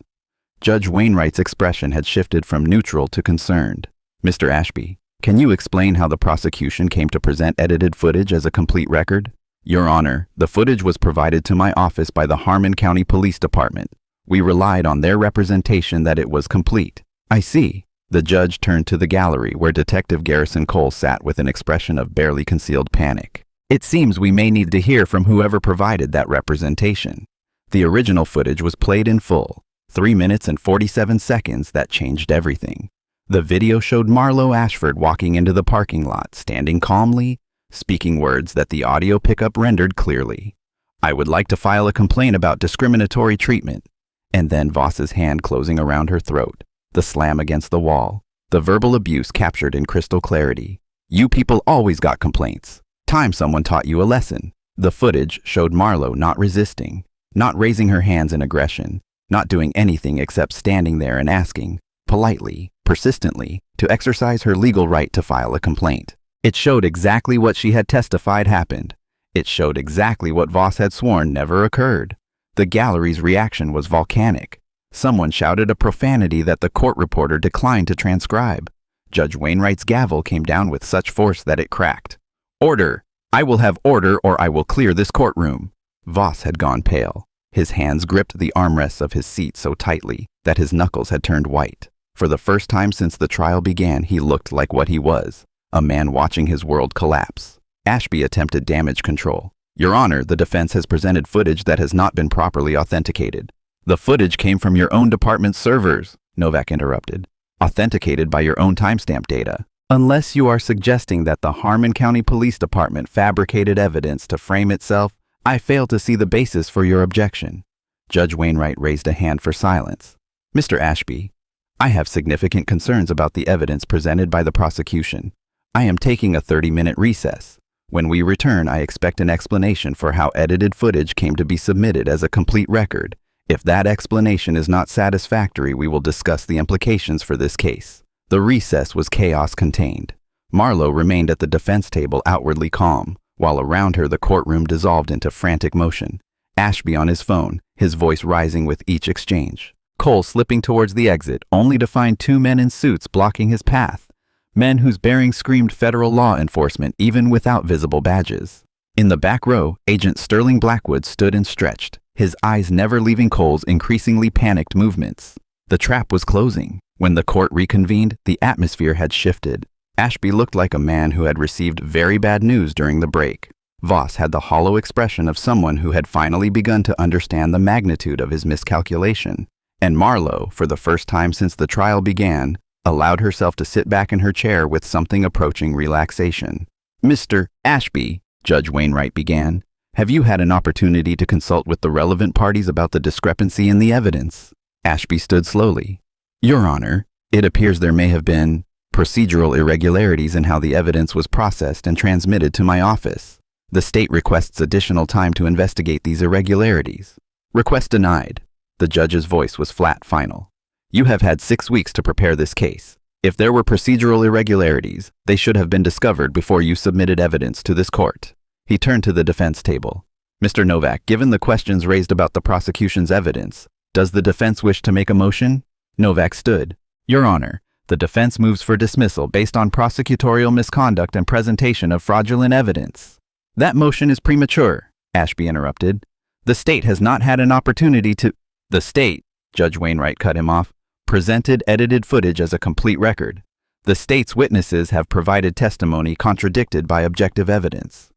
Judge Wainwright's expression had shifted from neutral to concerned. "Mr. Ashby, can you explain how the prosecution came to present edited footage as a complete record?" "Your Honor, the footage was provided to my office by the Harmon County Police Department. We relied on their representation that it was complete." "I see." The judge turned to the gallery where Detective Garrison Cole sat with an expression of barely concealed panic. "It seems we may need to hear from whoever provided that representation." The original footage was played in full, 3 minutes and 47 seconds that changed everything. The video showed Marlowe Ashford walking into the parking lot, standing calmly, speaking words that the audio pickup rendered clearly. "I would like to file a complaint about discriminatory treatment." And then Voss's hand closing around her throat, the slam against the wall, the verbal abuse captured in crystal clarity. You people always got complaints. Time someone taught you a lesson. The footage showed Marlo not resisting, not raising her hands in aggression, not doing anything except standing there and asking, politely, persistently, to exercise her legal right to file a complaint. It showed exactly what she had testified happened. It showed exactly what Voss had sworn never occurred. The gallery's reaction was volcanic. Someone shouted a profanity that the court reporter declined to transcribe. Judge Wainwright's gavel came down with such force that it cracked. Order! I will have order or I will clear this courtroom. Voss had gone pale. His hands gripped the armrests of his seat so tightly that his knuckles had turned white. For the first time since the trial began, he looked like what he was, a man watching his world collapse. Ashby attempted damage control. Your Honor, the defense has presented footage that has not been properly authenticated. The footage came from your own department's servers, Novak interrupted. Authenticated by your own timestamp data. Unless you are suggesting that the Harmon County Police Department fabricated evidence to frame itself, I fail to see the basis for your objection. Judge Wainwright raised a hand for silence. Mr. Ashby, I have significant concerns about the evidence presented by the prosecution. I am taking a 30-minute recess. When we return, I expect an explanation for how edited footage came to be submitted as a complete record. If that explanation is not satisfactory, we will discuss the implications for this case. The recess was chaos contained. Marlo remained at the defense table outwardly calm, while around her the courtroom dissolved into frantic motion. Ashby on his phone, his voice rising with each exchange. Cole slipping towards the exit, only to find two men in suits blocking his path. Men whose bearing screamed federal law enforcement even without visible badges. In the back row, Agent Sterling Blackwood stood and stretched, his eyes never leaving Cole's increasingly panicked movements. The trap was closing. When the court reconvened, the atmosphere had shifted. Ashby looked like a man who had received very bad news during the break. Voss had the hollow expression of someone who had finally begun to understand the magnitude of his miscalculation. And Marlo, for the first time since the trial began, allowed herself to sit back in her chair with something approaching relaxation. Mr. Ashby, Judge Wainwright began, have you had an opportunity to consult with the relevant parties about the discrepancy in the evidence? Ashby stood slowly. Your Honor, it appears there may have been procedural irregularities in how the evidence was processed and transmitted to my office. The state requests additional time to investigate these irregularities. Request denied. The judge's voice was flat final. You have had 6 weeks to prepare this case. If there were procedural irregularities, they should have been discovered before you submitted evidence to this court. He turned to the defense table. Mr. Novak, given the questions raised about the prosecution's evidence, does the defense wish to make a motion? Novak stood. Your Honor, the defense moves for dismissal based on prosecutorial misconduct and presentation of fraudulent evidence. That motion is premature, Ashby interrupted. The state has not had an opportunity to— The state, Judge Wainwright cut him off, presented edited footage as a complete record. The state's witnesses have provided testimony contradicted by objective evidence.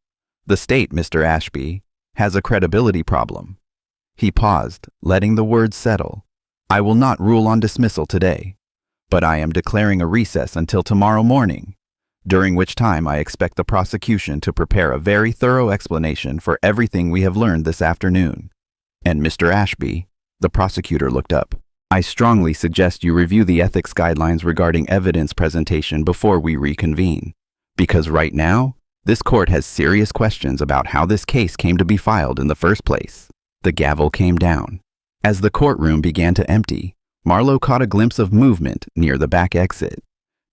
The state, Mr. Ashby, has a credibility problem. He paused, letting the words settle. I will not rule on dismissal today, but I am declaring a recess until tomorrow morning, during which time I expect the prosecution to prepare a very thorough explanation for everything we have learned this afternoon. And Mr. Ashby, the prosecutor looked up. I strongly suggest you review the ethics guidelines regarding evidence presentation before we reconvene, because right now, this court has serious questions about how this case came to be filed in the first place. The gavel came down. As the courtroom began to empty, Marlo caught a glimpse of movement near the back exit.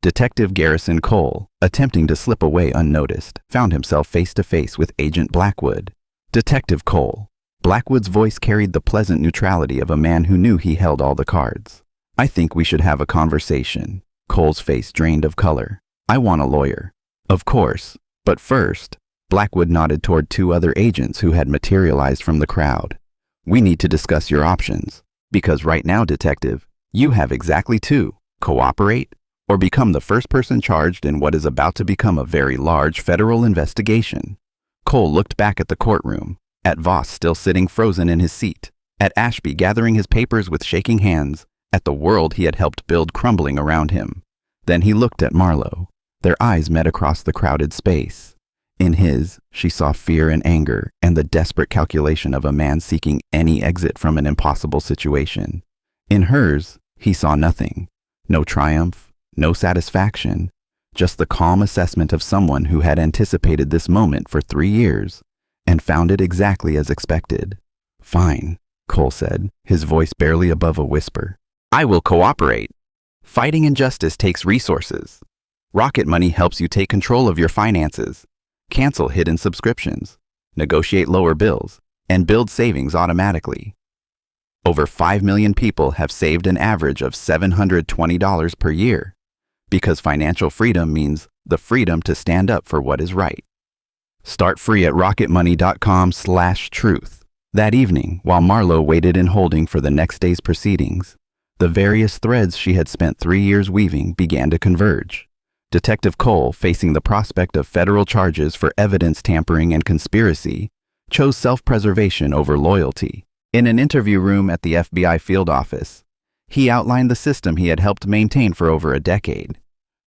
Detective Garrison Cole, attempting to slip away unnoticed, found himself face to face with Agent Blackwood. Detective Cole. Blackwood's voice carried the pleasant neutrality of a man who knew he held all the cards. I think we should have a conversation. Cole's face drained of color. I want a lawyer. Of course. But first, Blackwood nodded toward two other agents who had materialized from the crowd. We need to discuss your options. Because right now, Detective, you have exactly two: cooperate or become the first person charged in what is about to become a very large federal investigation. Cole looked back at the courtroom, at Voss still sitting frozen in his seat, at Ashby gathering his papers with shaking hands, at the world he had helped build crumbling around him. Then he looked at Marlo. Their eyes met across the crowded space. In his, she saw fear and anger and the desperate calculation of a man seeking any exit from an impossible situation. In hers, he saw nothing. No triumph, no satisfaction, just the calm assessment of someone who had anticipated this moment for 3 years and found it exactly as expected. "Fine," Cole said, his voice barely above a whisper. "I will cooperate. Fighting injustice takes resources. Rocket Money helps you take control of your finances, cancel hidden subscriptions, negotiate lower bills, and build savings automatically. Over 5 million people have saved an average of $720 per year, because financial freedom means the freedom to stand up for what is right. Start free at rocketmoney.com/truth. That evening, while Marlowe waited in holding for the next day's proceedings, the various threads she had spent 3 years weaving began to converge. Detective Cole, facing the prospect of federal charges for evidence tampering and conspiracy, chose self-preservation over loyalty. In an interview room at the FBI field office, he outlined the system he had helped maintain for over a decade.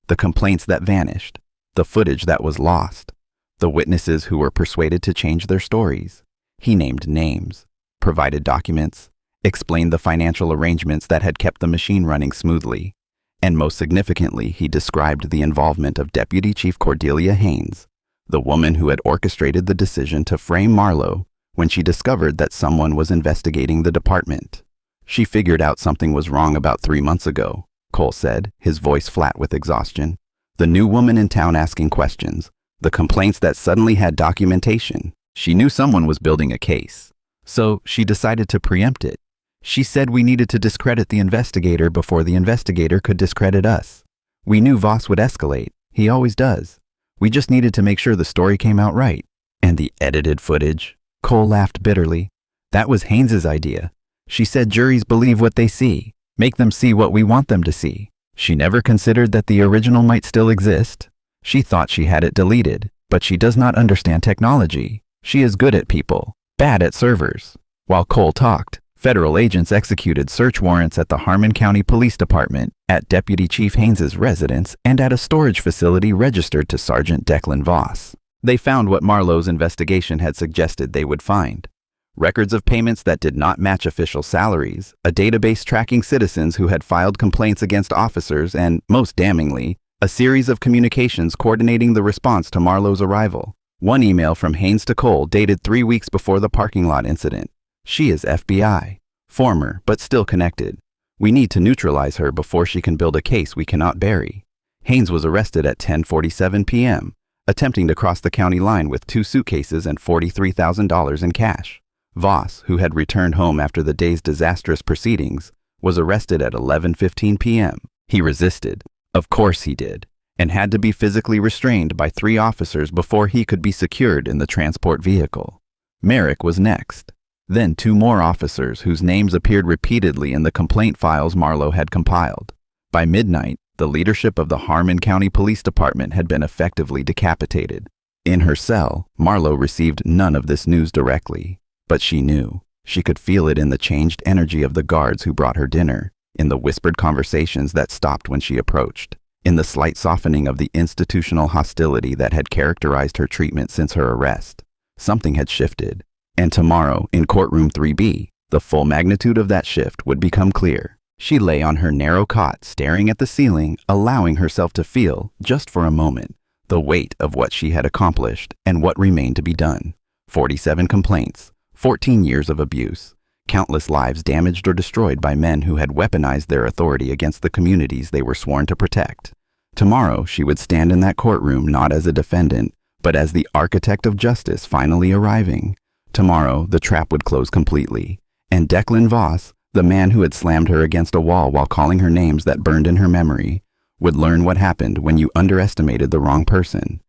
The complaints that vanished, the footage that was lost, the witnesses who were persuaded to change their stories. He named names, provided documents, explained the financial arrangements that had kept the machine running smoothly, and most significantly, he described the involvement of Deputy Chief Cordelia Haynes, the woman who had orchestrated the decision to frame Marlowe when she discovered that someone was investigating the department. "She figured out something was wrong about 3 months ago," Cole said, his voice flat with exhaustion. "The new woman in town asking questions, the complaints that suddenly had documentation. She knew someone was building a case, so she decided to preempt it. She said we needed to discredit the investigator before the investigator could discredit us. We knew Voss would escalate. He always does. We just needed to make sure the story came out right." "And the edited footage?" Cole laughed bitterly. "That was Haynes's idea. She said juries believe what they see. Make them see what we want them to see. She never considered that the original might still exist. She thought she had it deleted, but she does not understand technology. She is good at people, bad at servers." While Cole talked, federal agents executed search warrants at the Harmon County Police Department, at Deputy Chief Haynes's residence, and at a storage facility registered to Sergeant Declan Voss. They found what Marlowe's investigation had suggested they would find: records of payments that did not match official salaries, a database tracking citizens who had filed complaints against officers, and, most damningly, a series of communications coordinating the response to Marlowe's arrival. One email from Haynes to Cole dated 3 weeks before the parking lot incident. "She is FBI. Former, but still connected. We need to neutralize her before she can build a case we cannot bury." Haynes was arrested at 10:47 p.m., attempting to cross the county line with 2 suitcases and $43,000 in cash. Voss, who had returned home after the day's disastrous proceedings, was arrested at 11:15 p.m. He resisted. Of course he did, and had to be physically restrained by 3 officers before he could be secured in the transport vehicle. Merrick was next. Then 2 more officers whose names appeared repeatedly in the complaint files Marlowe had compiled. By midnight, the leadership of the Harmon County Police Department had been effectively decapitated. In her cell, Marlowe received none of this news directly, but she knew. She could feel it in the changed energy of the guards who brought her dinner, in the whispered conversations that stopped when she approached, in the slight softening of the institutional hostility that had characterized her treatment since her arrest. Something had shifted. And tomorrow, in courtroom 3B, the full magnitude of that shift would become clear. She lay on her narrow cot, staring at the ceiling, allowing herself to feel, just for a moment, the weight of what she had accomplished and what remained to be done. 47 complaints, 14 years of abuse, countless lives damaged or destroyed by men who had weaponized their authority against the communities they were sworn to protect. Tomorrow, she would stand in that courtroom not as a defendant, but as the architect of justice finally arriving. Tomorrow, the trap would close completely, and Declan Voss, the man who had slammed her against a wall while calling her names that burned in her memory, would learn what happened when you underestimated the wrong person.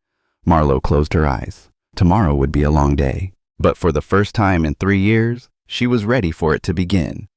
Marlowe closed her eyes. Tomorrow would be a long day, but for the first time in 3 years, she was ready for it to begin.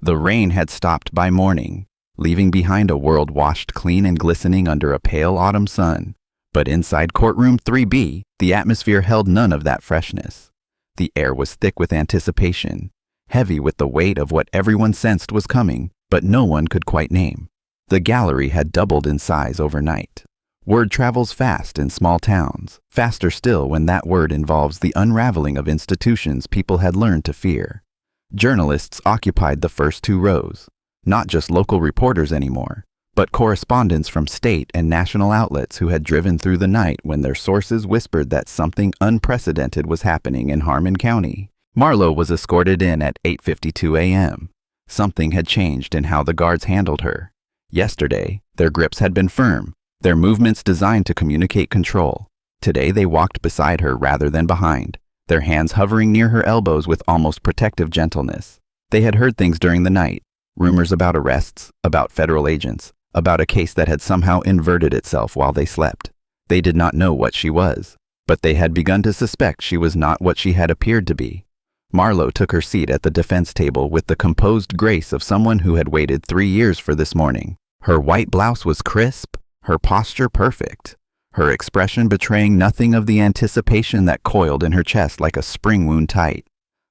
The rain had stopped by morning, leaving behind a world washed clean and glistening under a pale autumn sun. But inside courtroom 3B, the atmosphere held none of that freshness. The air was thick with anticipation, heavy with the weight of what everyone sensed was coming, but no one could quite name. The gallery had doubled in size overnight. Word travels fast in small towns, faster still when that word involves the unraveling of institutions people had learned to fear. Journalists occupied the first 2 rows, not just local reporters anymore, but correspondents from state and national outlets who had driven through the night when their sources whispered that something unprecedented was happening in Harmon County. Marlowe was escorted in at 8:52 a.m. Something had changed in how the guards handled her. Yesterday, their grips had been firm, their movements designed to communicate control. Today they walked beside her rather than behind, their hands hovering near her elbows with almost protective gentleness. They had heard things during the night, rumors about arrests, about federal agents, about a case that had somehow inverted itself while they slept. They did not know what she was, but they had begun to suspect she was not what she had appeared to be. Marlowe took her seat at the defense table with the composed grace of someone who had waited 3 years for this morning. Her white blouse was crisp, her posture perfect, her expression betraying nothing of the anticipation that coiled in her chest like a spring wound tight.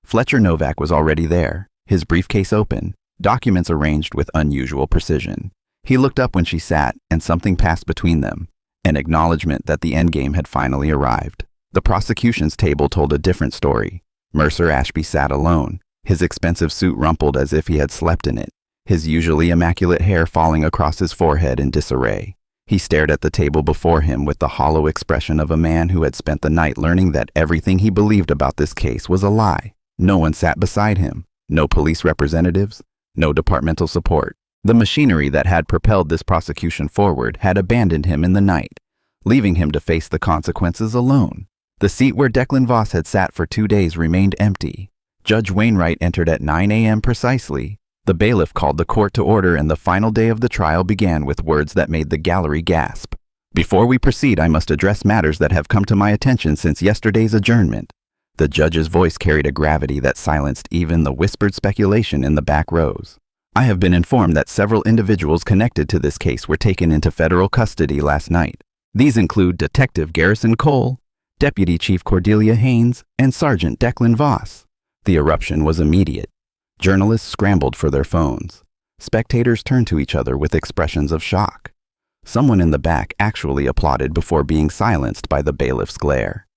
Fletcher Novak was already there, his briefcase open, documents arranged with unusual precision. He looked up when she sat, and something passed between them, an acknowledgement that the endgame had finally arrived. The prosecution's table told a different story. Mercer Ashby sat alone, his expensive suit rumpled as if he had slept in it, his usually immaculate hair falling across his forehead in disarray. He stared at the table before him with the hollow expression of a man who had spent the night learning that everything he believed about this case was a lie. No one sat beside him, no police representatives, no departmental support. The machinery that had propelled this prosecution forward had abandoned him in the night, leaving him to face the consequences alone. The seat where Declan Voss had sat for 2 days remained empty. Judge Wainwright entered at 9 a.m. precisely. The bailiff called the court to order, and the final day of the trial began with words that made the gallery gasp. "Before we proceed, I must address matters that have come to my attention since yesterday's adjournment." The judge's voice carried a gravity that silenced even the whispered speculation in the back rows. "I have been informed that several individuals connected to this case were taken into federal custody last night. These include Detective Garrison Cole, Deputy Chief Cordelia Haynes, and Sergeant Declan Voss." The eruption was immediate. Journalists scrambled for their phones. Spectators turned to each other with expressions of shock. Someone in the back actually applauded before being silenced by the bailiff's glare.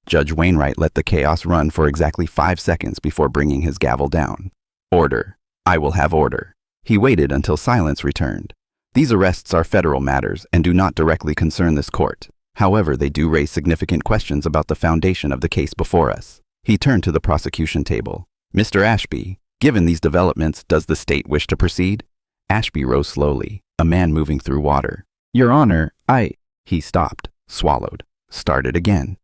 Judge Wainwright let the chaos run for exactly 5 seconds before bringing his gavel down. "Order. I will have order." He waited until silence returned. "These arrests are federal matters and do not directly concern this court. However, they do raise significant questions about the foundation of the case before us." He turned to the prosecution table. "Mr. Ashby, given these developments, does the state wish to proceed?" Ashby rose slowly, a man moving through water. "Your Honor, He stopped, swallowed, started again.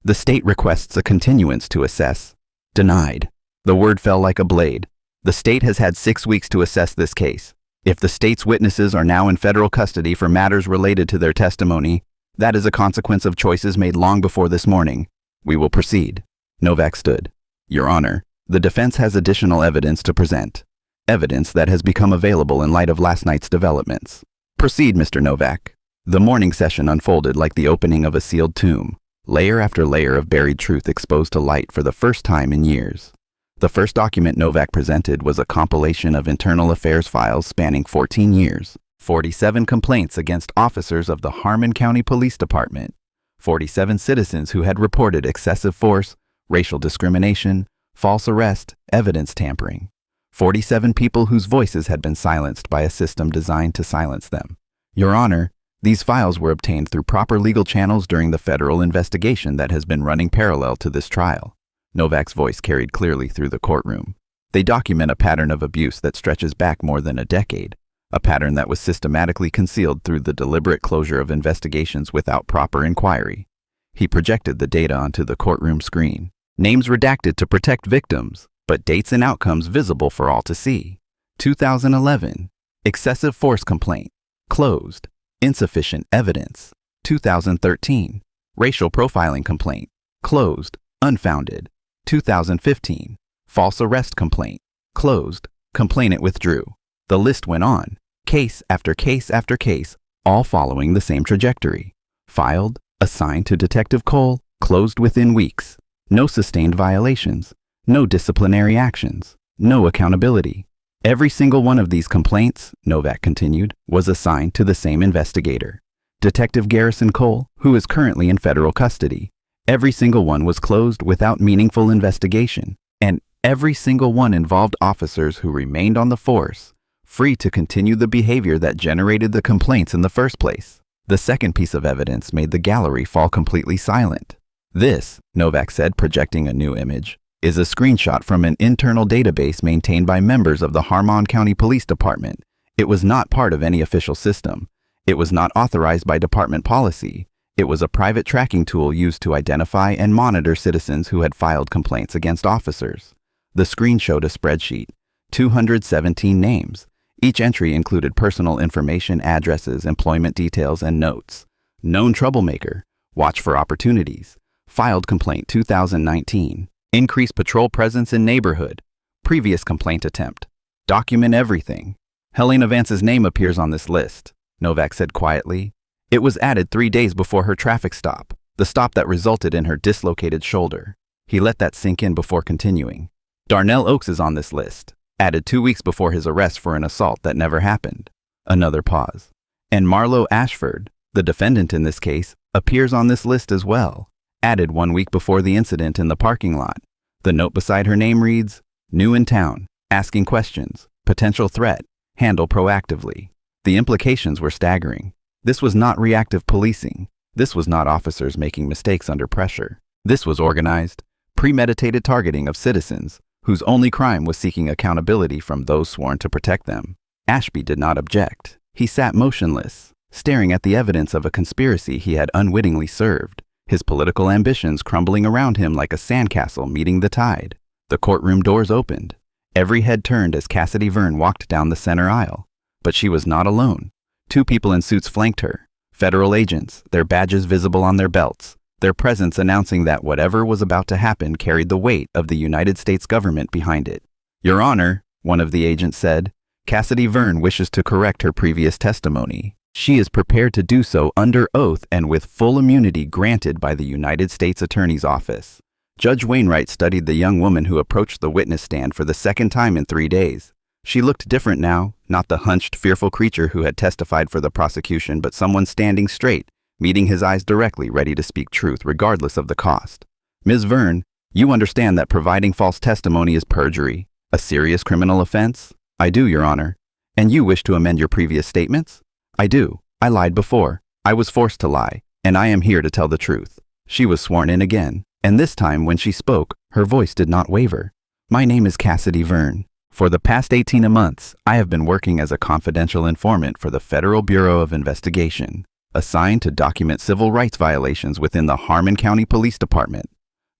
"The state requests a continuance to assess." "Denied." The word fell like a blade. "The state has had 6 weeks to assess this case. If the state's witnesses are now in federal custody for matters related to their testimony, that is a consequence of choices made long before this morning. We will proceed." Novak stood. "Your Honor, the defense has additional evidence to present. Evidence that has become available in light of last night's developments." "Proceed, Mr. Novak." The morning session unfolded like the opening of a sealed tomb, layer after layer of buried truth exposed to light for the first time in years. The first document Novak presented was a compilation of internal affairs files spanning 14 years, 47 complaints against officers of the Harmon County Police Department, 47 citizens who had reported excessive force, racial discrimination, false arrest, evidence tampering, 47 people whose voices had been silenced by a system designed to silence them. Your Honor, these files were obtained through proper legal channels during the federal investigation that has been running parallel to this trial. Novak's voice carried clearly through the courtroom. They document a pattern of abuse that stretches back more than a decade, a pattern that was systematically concealed through the deliberate closure of investigations without proper inquiry. He projected the data onto the courtroom screen. Names redacted to protect victims, but dates and outcomes visible for all to see. 2011, excessive force complaint, closed, insufficient evidence. 2013, racial profiling complaint, closed, unfounded. 2015, false arrest complaint, closed, complainant withdrew. The list went on, case after case after case, all following the same trajectory. Filed, assigned to Detective Cole, closed within weeks. No sustained violations, no disciplinary actions, no accountability. Every single one of these complaints, Novak continued, was assigned to the same investigator. Detective Garrison Cole, who is currently in federal custody. Every single one was closed without meaningful investigation, and every single one involved officers who remained on the force, free to continue the behavior that generated the complaints in the first place. The second piece of evidence made the gallery fall completely silent. This, Novak said, projecting a new image, is a screenshot from an internal database maintained by members of the Harmon County Police Department. It was not part of any official system. It was not authorized by department policy. It was a private tracking tool used to identify and monitor citizens who had filed complaints against officers. The screen showed a spreadsheet, 217 names. Each entry included personal information, addresses, employment details, and notes. Known troublemaker, watch for opportunities. Filed complaint 2019. Increased patrol presence in neighborhood. Previous complaint attempt. Document everything. Helena Vance's name appears on this list, Novak said quietly. It was added 3 days before her traffic stop, the stop that resulted in her dislocated shoulder. He let that sink in before continuing. Darnell Oaks is on this list, added 2 weeks before his arrest for an assault that never happened. Another pause. And Marlo Ashford, the defendant in this case, appears on this list as well, added 1 week before the incident in the parking lot. The note beside her name reads, "New in town, asking questions, potential threat, handle proactively." The implications were staggering. This was not reactive policing. This was not officers making mistakes under pressure. This was organized, premeditated targeting of citizens whose only crime was seeking accountability from those sworn to protect them. Ashby did not object. He sat motionless, staring at the evidence of a conspiracy he had unwittingly served, his political ambitions crumbling around him like a sandcastle meeting the tide. The courtroom doors opened. Every head turned as Cassidy Verne walked down the center aisle. But she was not alone. 2 people in suits flanked her, federal agents, their badges visible on their belts, their presence announcing that whatever was about to happen carried the weight of the United States government behind it. "Your Honor," one of the agents said, "Cassidy Verne wishes to correct her previous testimony. She is prepared to do so under oath and with full immunity granted by the United States Attorney's Office." Judge Wainwright studied the young woman who approached the witness stand for the second time in 3 days. She looked different now, not the hunched, fearful creature who had testified for the prosecution, but someone standing straight, meeting his eyes directly, ready to speak truth regardless of the cost. "Ms. Verne, you understand that providing false testimony is perjury, a serious criminal offense?" "I do, Your Honor." "And you wish to amend your previous statements?" "I do. I lied before. I was forced to lie, and I am here to tell the truth." She was sworn in again, and this time when she spoke, her voice did not waver. "My name is Cassidy Verne. For the past 18 months, I have been working as a confidential informant for the Federal Bureau of Investigation, assigned to document civil rights violations within the Harmon County Police Department."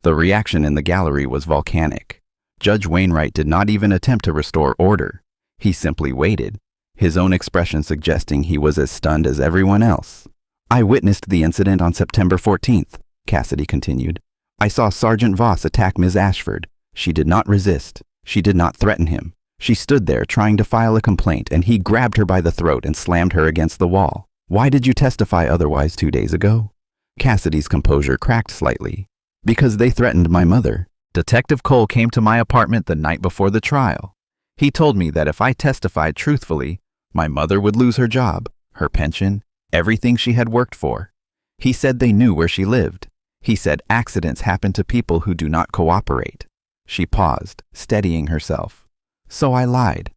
The reaction in the gallery was volcanic. Judge Wainwright did not even attempt to restore order. He simply waited, his own expression suggesting he was as stunned as everyone else. "I witnessed the incident on September 14th, Cassidy continued. "I saw Sergeant Voss attack Ms. Ashford. She did not resist. She did not threaten him. She stood there trying to file a complaint, and he grabbed her by the throat and slammed her against the wall. Why did you testify otherwise 2 days ago?" Cassidy's composure cracked slightly. "Because they threatened my mother. Detective Cole came to my apartment the night before the trial. He told me that if I testified truthfully, my mother would lose her job, her pension, everything she had worked for. He said they knew where she lived. He said accidents happen to people who do not cooperate." She paused, steadying herself. "So I lied.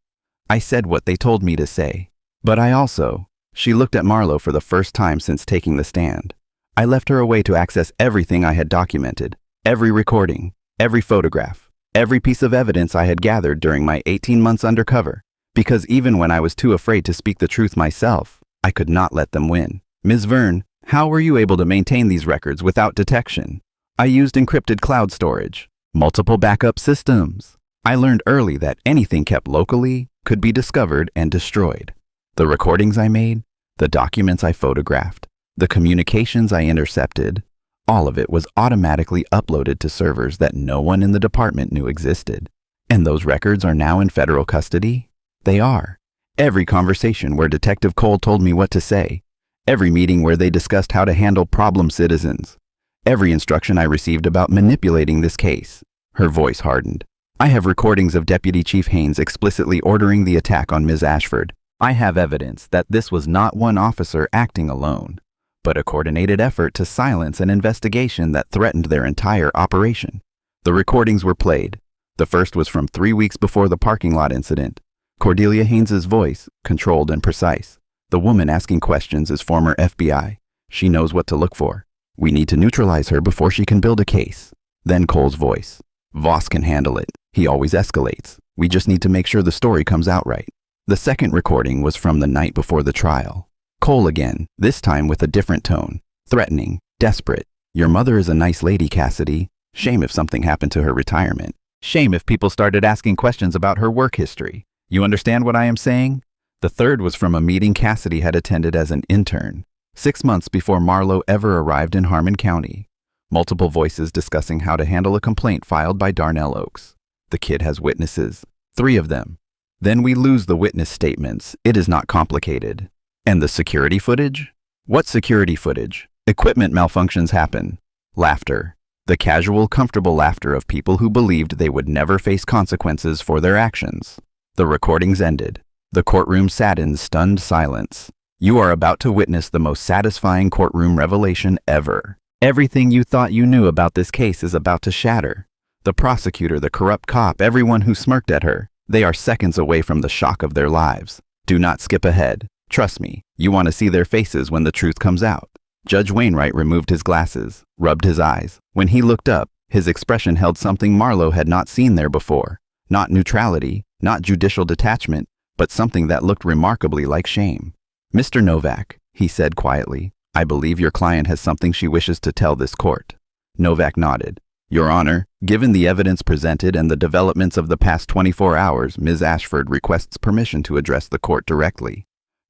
I said what they told me to say. But I also..." She looked at Marlo for the first time since taking the stand. "I left her a way to access everything I had documented, every recording, every photograph, every piece of evidence I had gathered during my 18 months undercover, because even when I was too afraid to speak the truth myself, I could not let them win." "Ms. Verne, how were you able to maintain these records without detection?" "I used encrypted cloud storage. Multiple backup systems. I learned early that anything kept locally could be discovered and destroyed. The recordings I made, the documents I photographed, the communications I intercepted, all of it was automatically uploaded to servers that no one in the department knew existed. And those records are now in federal custody? They are. Every conversation where Detective Cole told me what to say, every meeting where they discussed how to handle problem citizens, every instruction I received about manipulating this case." Her voice hardened. "I have recordings of Deputy Chief Haynes explicitly ordering the attack on Ms. Ashford. I have evidence that this was not one officer acting alone. but a coordinated effort to silence an investigation that threatened their entire operation. The recordings were played. The first was from 3 weeks before the parking lot incident. Cordelia Haynes's voice, controlled and precise. The woman asking questions is former FBI. She knows what to look for. We need to neutralize her before she can build a case. Then Cole's voice. Voss can handle it. He always escalates. We just need to make sure the story comes out right. The second recording was from the night before the trial. Cole again, this time with a different tone. Threatening, desperate. Your mother is a nice lady, Cassidy. Shame if something happened to her retirement. Shame if people started asking questions about her work history. You understand what I am saying? The third was from a meeting Cassidy had attended as an intern, 6 months before Marlowe ever arrived in Harmon County. Multiple voices discussing how to handle a complaint filed by Darnell Oaks. The kid has witnesses, 3 of them. Then we lose the witness statements. It is not complicated. And the security footage? What security footage? Equipment malfunctions happen. Laughter. The casual, comfortable laughter of people who believed they would never face consequences for their actions. The recordings ended. The courtroom sat in stunned silence. You are about to witness the most satisfying courtroom revelation ever. Everything you thought you knew about this case is about to shatter. The prosecutor, the corrupt cop, everyone who smirked at her, they are seconds away from the shock of their lives. Do not skip ahead. Trust me, you want to see their faces when the truth comes out. Judge Wainwright removed his glasses, rubbed his eyes. When he looked up, his expression held something Marlowe had not seen there before. Not neutrality, not judicial detachment, but something that looked remarkably like shame. Mr. Novak, he said quietly, I believe your client has something she wishes to tell this court. Novak nodded. Your Honor, given the evidence presented and the developments of the past 24 hours, Ms. Ashford requests permission to address the court directly.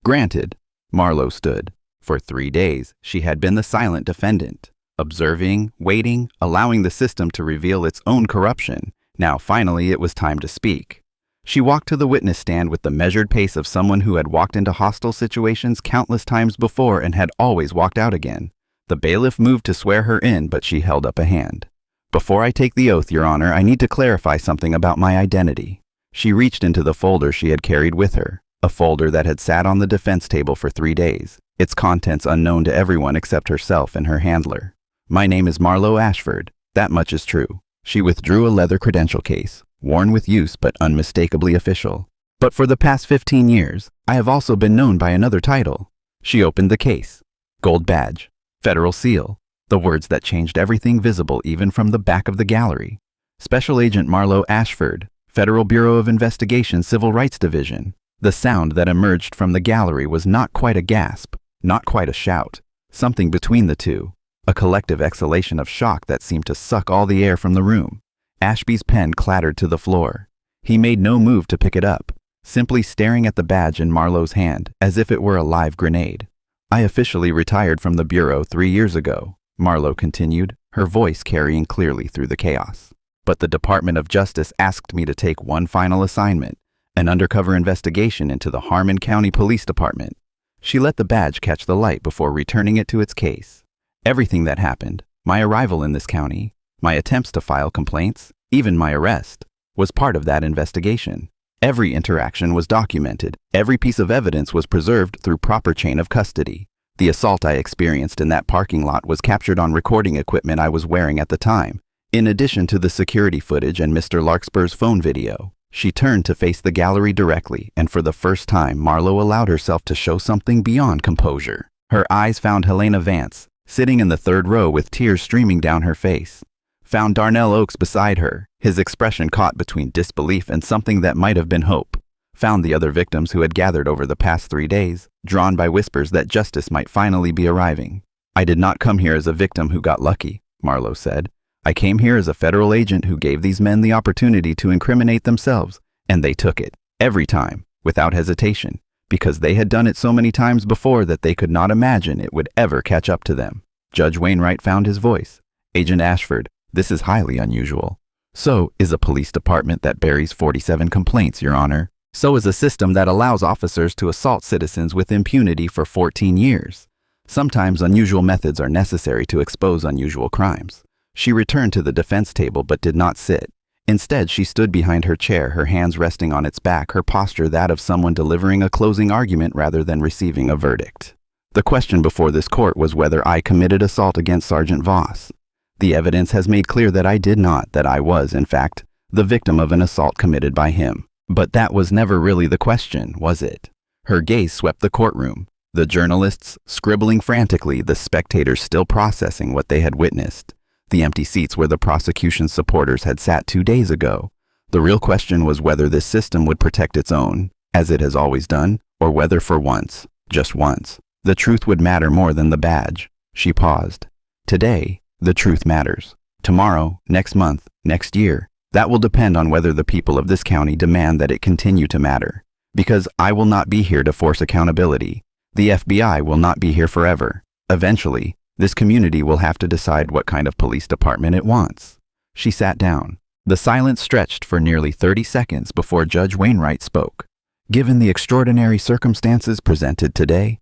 Granted. Marlowe stood. For 3 days, she had been the silent defendant, observing, waiting, allowing the system to reveal its own corruption. Now, finally, it was time to speak. She walked to the witness stand with the measured pace of someone who had walked into hostile situations countless times before and had always walked out again. The bailiff moved to swear her in, but she held up a hand. Before I take the oath, Your Honor, I need to clarify something about my identity. She reached into the folder she had carried with her, a folder that had sat on the defense table for 3 days, its contents unknown to everyone except herself and her handler. My name is Marlowe Ashford. That much is true. She withdrew a leather credential case, worn with use but unmistakably official. But for the past 15 years, I have also been known by another title. She opened the case. Gold badge. Federal seal. The words that changed everything visible even from the back of the gallery. Special Agent Marlowe Ashford, Federal Bureau of Investigation Civil Rights Division. The sound that emerged from the gallery was not quite a gasp, not quite a shout, something between the two, a collective exhalation of shock that seemed to suck all the air from the room. Ashby's pen clattered to the floor. He made no move to pick it up, simply staring at the badge in Marlowe's hand as if it were a live grenade. I officially retired from the Bureau 3 years ago, Marlowe continued, her voice carrying clearly through the chaos. But the Department of Justice asked me to take one final assignment, an undercover investigation into the Harmon County Police Department. She let the badge catch the light before returning it to its case. Everything that happened, my arrival in this county, my attempts to file complaints, even my arrest, was part of that investigation. Every interaction was documented. Every piece of evidence was preserved through proper chain of custody. The assault I experienced in that parking lot was captured on recording equipment I was wearing at the time, in addition to the security footage and Mr. Larkspur's phone video. She turned to face the gallery directly, and for the first time, Marlowe allowed herself to show something beyond composure. Her eyes found Helena Vance, sitting in the 3rd row with tears streaming down her face. Found Darnell Oaks beside her, his expression caught between disbelief and something that might have been hope. Found the other victims who had gathered over the past 3 days, drawn by whispers that justice might finally be arriving. I did not come here as a victim who got lucky, Marlowe said. I came here as a federal agent who gave these men the opportunity to incriminate themselves, and they took it, every time, without hesitation, because they had done it so many times before that they could not imagine it would ever catch up to them. Judge Wainwright found his voice. Agent Ashford, this is highly unusual. So is a police department that buries 47 complaints, Your Honor. So is a system that allows officers to assault citizens with impunity for 14 years. Sometimes unusual methods are necessary to expose unusual crimes. She returned to the defense table but did not sit. Instead, she stood behind her chair, her hands resting on its back, her posture that of someone delivering a closing argument rather than receiving a verdict. The question before this court was whether I committed assault against Sergeant Voss. The evidence has made clear that I did not, that I was, in fact, the victim of an assault committed by him. But that was never really the question, was it? Her gaze swept the courtroom. The journalists scribbling frantically, the spectators still processing what they had witnessed. The empty seats where the prosecution's supporters had sat 2 days ago. The real question was whether this system would protect its own, as it has always done, or whether for once, just once, the truth would matter more than the badge. She paused. Today, the truth matters. Tomorrow, next month, next year, that will depend on whether the people of this county demand that it continue to matter. Because I will not be here to force accountability. The FBI will not be here forever. Eventually, this community will have to decide what kind of police department it wants. She sat down. The silence stretched for nearly 30 seconds before Judge Wainwright spoke. Given the extraordinary circumstances presented today,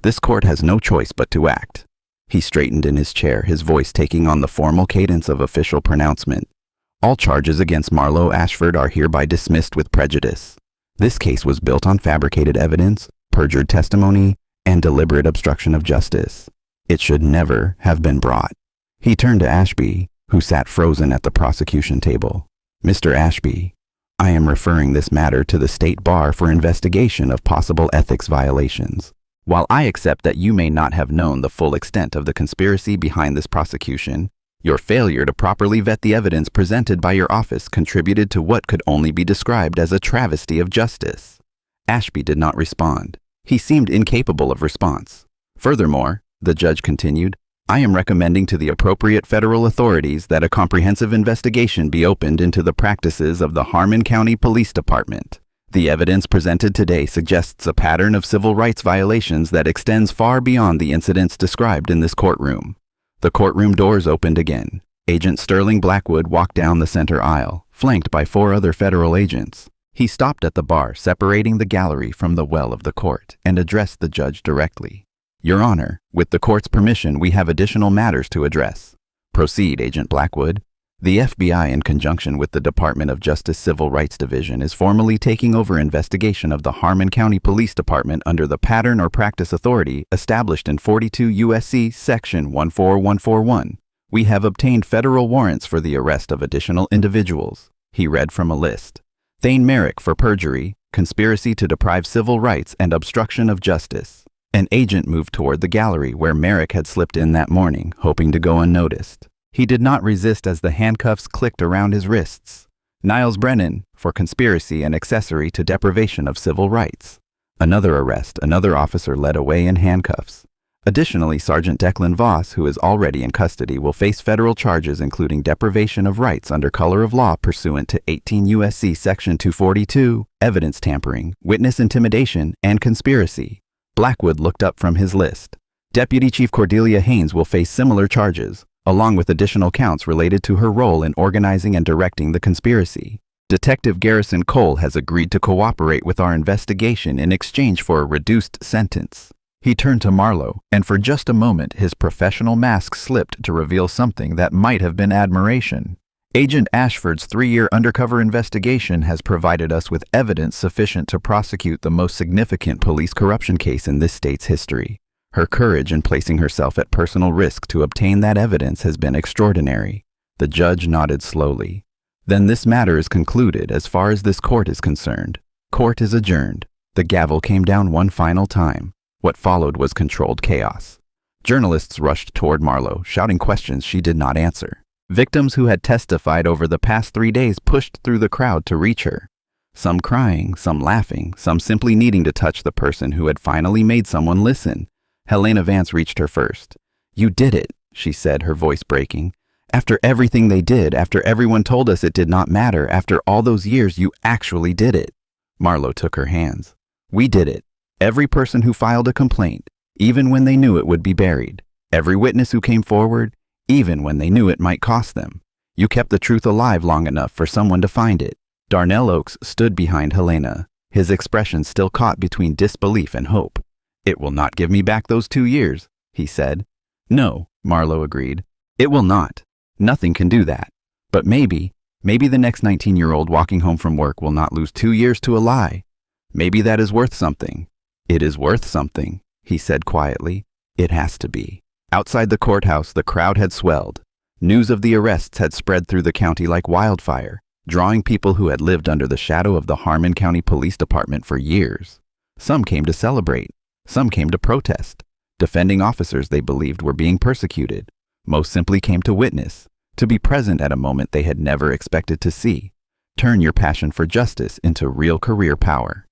this court has no choice but to act. He straightened in his chair, his voice taking on the formal cadence of official pronouncement. All charges against Marlo Ashford are hereby dismissed with prejudice. This case was built on fabricated evidence, perjured testimony, and deliberate obstruction of justice. It should never have been brought. He turned to Ashby, who sat frozen at the prosecution table. Mr. Ashby, I am referring this matter to the State Bar for investigation of possible ethics violations. While I accept that you may not have known the full extent of the conspiracy behind this prosecution, your failure to properly vet the evidence presented by your office contributed to what could only be described as a travesty of justice. Ashby did not respond. He seemed incapable of response. Furthermore, the judge continued, I am recommending to the appropriate federal authorities that a comprehensive investigation be opened into the practices of the Harmon County Police Department. The evidence presented today suggests a pattern of civil rights violations that extends far beyond the incidents described in this courtroom. The courtroom doors opened again. Agent Sterling Blackwood walked down the center aisle, flanked by 4 other federal agents. He stopped at the bar separating the gallery from the well of the court and addressed the judge directly. Your Honor, with the court's permission, we have additional matters to address. Proceed, Agent Blackwood. The FBI, in conjunction with the Department of Justice Civil Rights Division, is formally taking over investigation of the Harmon County Police Department under the Pattern or Practice Authority established in 42 U.S.C. Section 14141. We have obtained federal warrants for the arrest of additional individuals. He read from a list. Thane Merrick for perjury, conspiracy to deprive civil rights, and obstruction of justice. An agent moved toward the gallery where Merrick had slipped in that morning, hoping to go unnoticed. He did not resist as the handcuffs clicked around his wrists. Niles Brennan, for conspiracy and accessory to deprivation of civil rights. Another arrest, another officer led away in handcuffs. Additionally, Sergeant Declan Voss, who is already in custody, will face federal charges including deprivation of rights under color of law pursuant to 18 U.S.C. Section 242, evidence tampering, witness intimidation, and conspiracy. Blackwood looked up from his list. Deputy Chief Cordelia Haynes will face similar charges, along with additional counts related to her role in organizing and directing the conspiracy. Detective Garrison Cole has agreed to cooperate with our investigation in exchange for a reduced sentence. He turned to Marlo, and for just a moment his professional mask slipped to reveal something that might have been admiration. Agent Ashford's 3-year undercover investigation has provided us with evidence sufficient to prosecute the most significant police corruption case in this state's history. Her courage in placing herself at personal risk to obtain that evidence has been extraordinary. The judge nodded slowly. Then this matter is concluded as far as this court is concerned. Court is adjourned. The gavel came down one final time. What followed was controlled chaos. Journalists rushed toward Marlo, shouting questions she did not answer. Victims who had testified over the past 3 days pushed through the crowd to reach her. Some crying, some laughing, some simply needing to touch the person who had finally made someone listen. Helena Vance reached her first. You did it, she said, her voice breaking. After everything they did, after everyone told us it did not matter, after all those years, you actually did it. Marlo took her hands. We did it. Every person who filed a complaint, even when they knew it would be buried. Every witness who came forward, even when they knew it might cost them. You kept the truth alive long enough for someone to find it. Darnell Oaks stood behind Helena, his expression still caught between disbelief and hope. It will not give me back those 2 years, he said. No, Marlo agreed. It will not. Nothing can do that. But maybe the next 19-year-old walking home from work will not lose 2 years to a lie. Maybe that is worth something. It is worth something, he said quietly. It has to be. Outside the courthouse, the crowd had swelled. News of the arrests had spread through the county like wildfire, drawing people who had lived under the shadow of the Harmon County Police Department for years. Some came to celebrate. Some came to protest, defending officers they believed were being persecuted. Most simply came to witness, to be present at a moment they had never expected to see. Turn your passion for justice into real career power.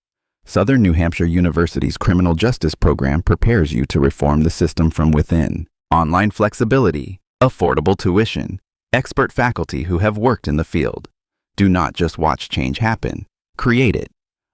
Southern New Hampshire University's criminal justice program prepares you to reform the system from within. Online flexibility, affordable tuition, expert faculty who have worked in the field. Do not just watch change happen, create it.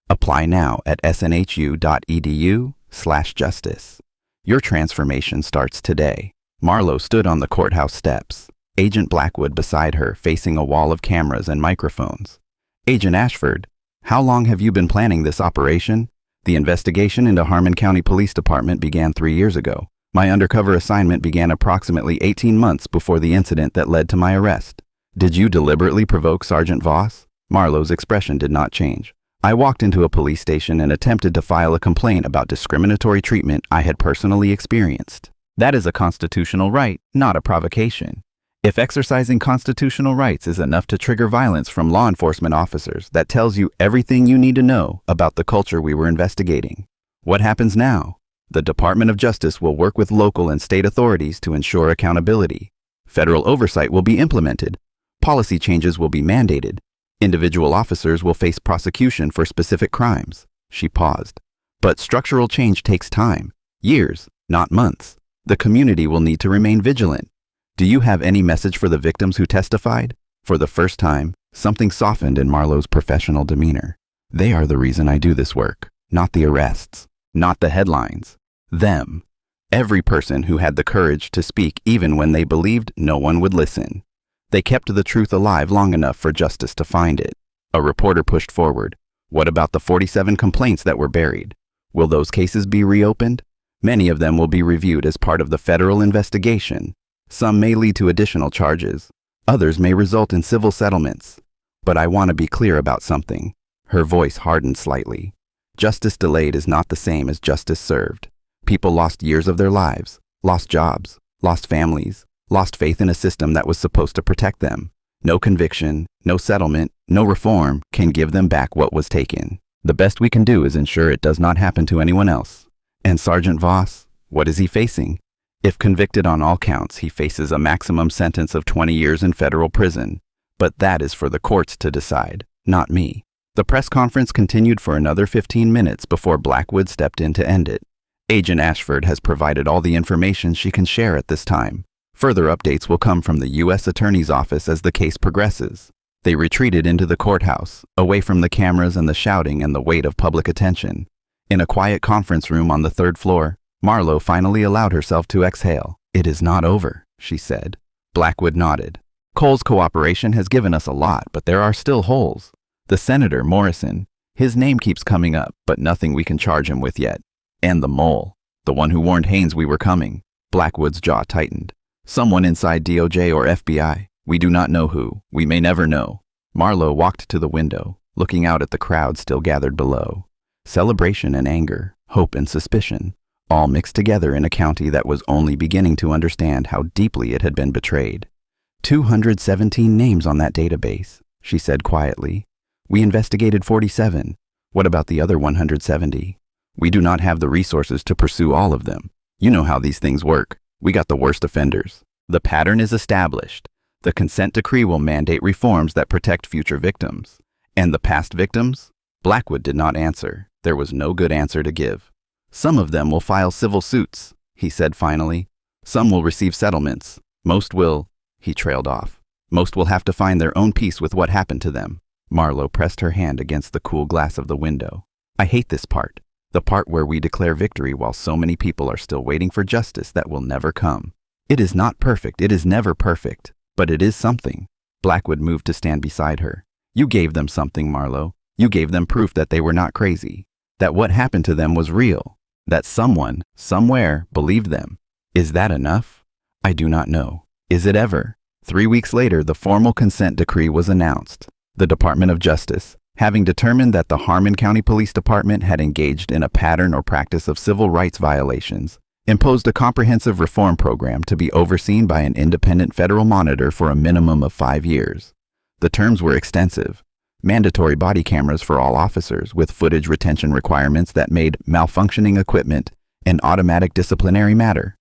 Apply now at snhu.edu/justice. Your transformation starts today. Marlo stood on the courthouse steps, Agent Blackwood beside her facing a wall of cameras and microphones. Agent Ashford, how long have you been planning this operation? The investigation into Harmon County Police Department began 3 years ago. My undercover assignment began approximately 18 months before the incident that led to my arrest. Did you deliberately provoke Sergeant Voss? Marlo's expression did not change. I walked into a police station and attempted to file a complaint about discriminatory treatment I had personally experienced. That is a constitutional right, not a provocation. If exercising constitutional rights is enough to trigger violence from law enforcement officers, that tells you everything you need to know about the culture we were investigating. What happens now? The Department of Justice will work with local and state authorities to ensure accountability. Federal oversight will be implemented. Policy changes will be mandated. Individual officers will face prosecution for specific crimes. She paused. But structural change takes time. Years, not months. The community will need to remain vigilant. Do you have any message for the victims who testified? For the first time, something softened in Marlo's professional demeanor. They are the reason I do this work, not the arrests, not the headlines. Them. Every person who had the courage to speak even when they believed no one would listen. They kept the truth alive long enough for justice to find it. A reporter pushed forward. What about the 47 complaints that were buried? Will those cases be reopened? Many of them will be reviewed as part of the federal investigation. Some may lead to additional charges. Others may result in civil settlements. But I want to be clear about something. Her voice hardened slightly. Justice delayed is not the same as justice served. People lost years of their lives, lost jobs, lost families, lost faith in a system that was supposed to protect them. No conviction, no settlement, no reform can give them back what was taken. The best we can do is ensure it does not happen to anyone else. And Sergeant Voss, what is he facing? If convicted on all counts, he faces a maximum sentence of 20 years in federal prison. But that is for the courts to decide, not me. The press conference continued for another 15 minutes before Blackwood stepped in to end it. Agent Ashford has provided all the information she can share at this time. Further updates will come from the U.S. Attorney's Office as the case progresses. They retreated into the courthouse, away from the cameras and the shouting and the weight of public attention. In a quiet conference room on the 3rd floor, Marlo finally allowed herself to exhale. It is not over, she said. Blackwood nodded. Cole's cooperation has given us a lot, but there are still holes. The Senator, Morrison, his name keeps coming up, but nothing we can charge him with yet. And the mole, the one who warned Haynes we were coming. Blackwood's jaw tightened. Someone inside DOJ or FBI. We do not know who. We may never know. Marlo walked to the window, looking out at the crowd still gathered below. Celebration and anger, hope and suspicion, all mixed together in a county that was only beginning to understand how deeply it had been betrayed. 217 names on that database, she said quietly. We investigated 47. What about the other 170? We do not have the resources to pursue all of them. You know how these things work. We got the worst offenders. The pattern is established. The consent decree will mandate reforms that protect future victims. And the past victims? Blackwood did not answer. There was no good answer to give. Some of them will file civil suits, he said finally. Some will receive settlements. Most will, he trailed off. Most will have to find their own peace with what happened to them. Marlo pressed her hand against the cool glass of the window. I hate this part. The part where we declare victory while so many people are still waiting for justice that will never come. It is not perfect, it is never perfect, but it is something. Blackwood moved to stand beside her. You gave them something, Marlo. You gave them proof that they were not crazy, that what happened to them was real, that someone, somewhere, believed them. Is that enough? I do not know. Is it ever? 3 weeks later, the formal consent decree was announced. The Department of Justice, having determined that the Harmon County Police Department had engaged in a pattern or practice of civil rights violations, imposed a comprehensive reform program to be overseen by an independent federal monitor for a minimum of 5 years. The terms were extensive. Mandatory body cameras for all officers with footage retention requirements that made malfunctioning equipment an automatic disciplinary matter.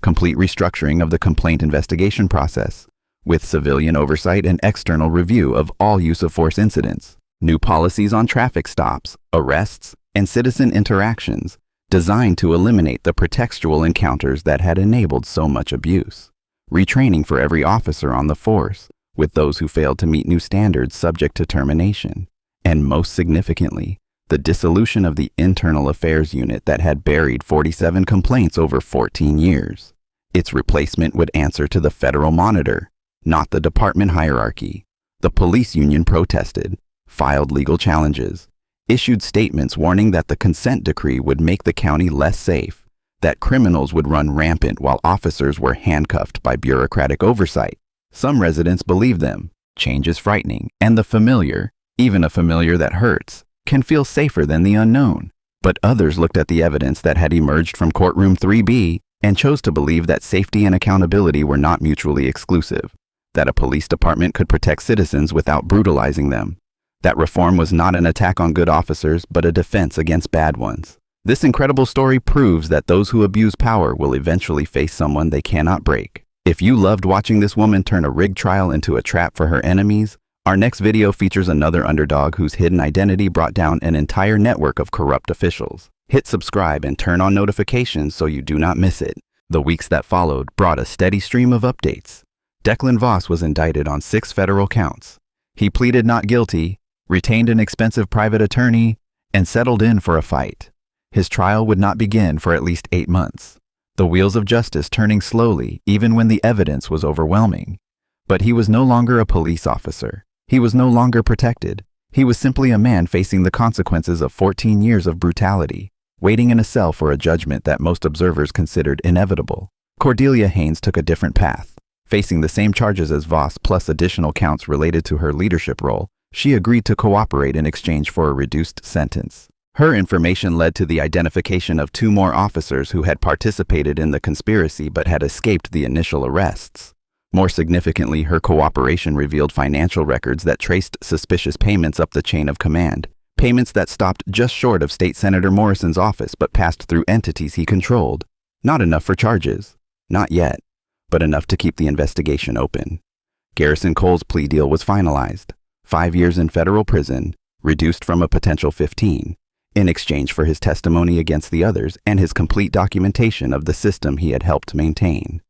Complete restructuring of the complaint investigation process, with civilian oversight and external review of all use of force incidents. New policies on traffic stops, arrests, and citizen interactions designed to eliminate the pretextual encounters that had enabled so much abuse. Retraining for every officer on the force, with those who failed to meet new standards subject to termination. And most significantly, the dissolution of the Internal Affairs Unit that had buried 47 complaints over 14 years. Its replacement would answer to the federal monitor, not the department hierarchy. The police union protested, filed legal challenges, issued statements warning that the consent decree would make the county less safe, that criminals would run rampant while officers were handcuffed by bureaucratic oversight. Some residents believe them. Change is frightening, and the familiar, even a familiar that hurts, can feel safer than the unknown. But others looked at the evidence that had emerged from Courtroom 3B and chose to believe that safety and accountability were not mutually exclusive, that a police department could protect citizens without brutalizing them, that reform was not an attack on good officers but a defense against bad ones. This incredible story proves that those who abuse power will eventually face someone they cannot break. If you loved watching this woman turn a rigged trial into a trap for her enemies, our next video features another underdog whose hidden identity brought down an entire network of corrupt officials. Hit subscribe and turn on notifications so you do not miss it. The weeks that followed brought a steady stream of updates. Declan Voss was indicted on 6 federal counts. He pleaded not guilty, retained an expensive private attorney, and settled in for a fight. His trial would not begin for at least 8 months. The wheels of justice turning slowly even when the evidence was overwhelming. But he was no longer a police officer. He was no longer protected. He was simply a man facing the consequences of 14 years of brutality, waiting in a cell for a judgment that most observers considered inevitable. Cordelia Haynes took a different path. Facing the same charges as Voss plus additional counts related to her leadership role, she agreed to cooperate in exchange for a reduced sentence. Her information led to the identification of 2 more officers who had participated in the conspiracy but had escaped the initial arrests. More significantly, her cooperation revealed financial records that traced suspicious payments up the chain of command, payments that stopped just short of State Senator Morrison's office but passed through entities he controlled. Not enough for charges. Not yet, but enough to keep the investigation open. Garrison Cole's plea deal was finalized. 5 years in federal prison, reduced from a potential 15. In exchange for his testimony against the others and his complete documentation of the system he had helped maintain.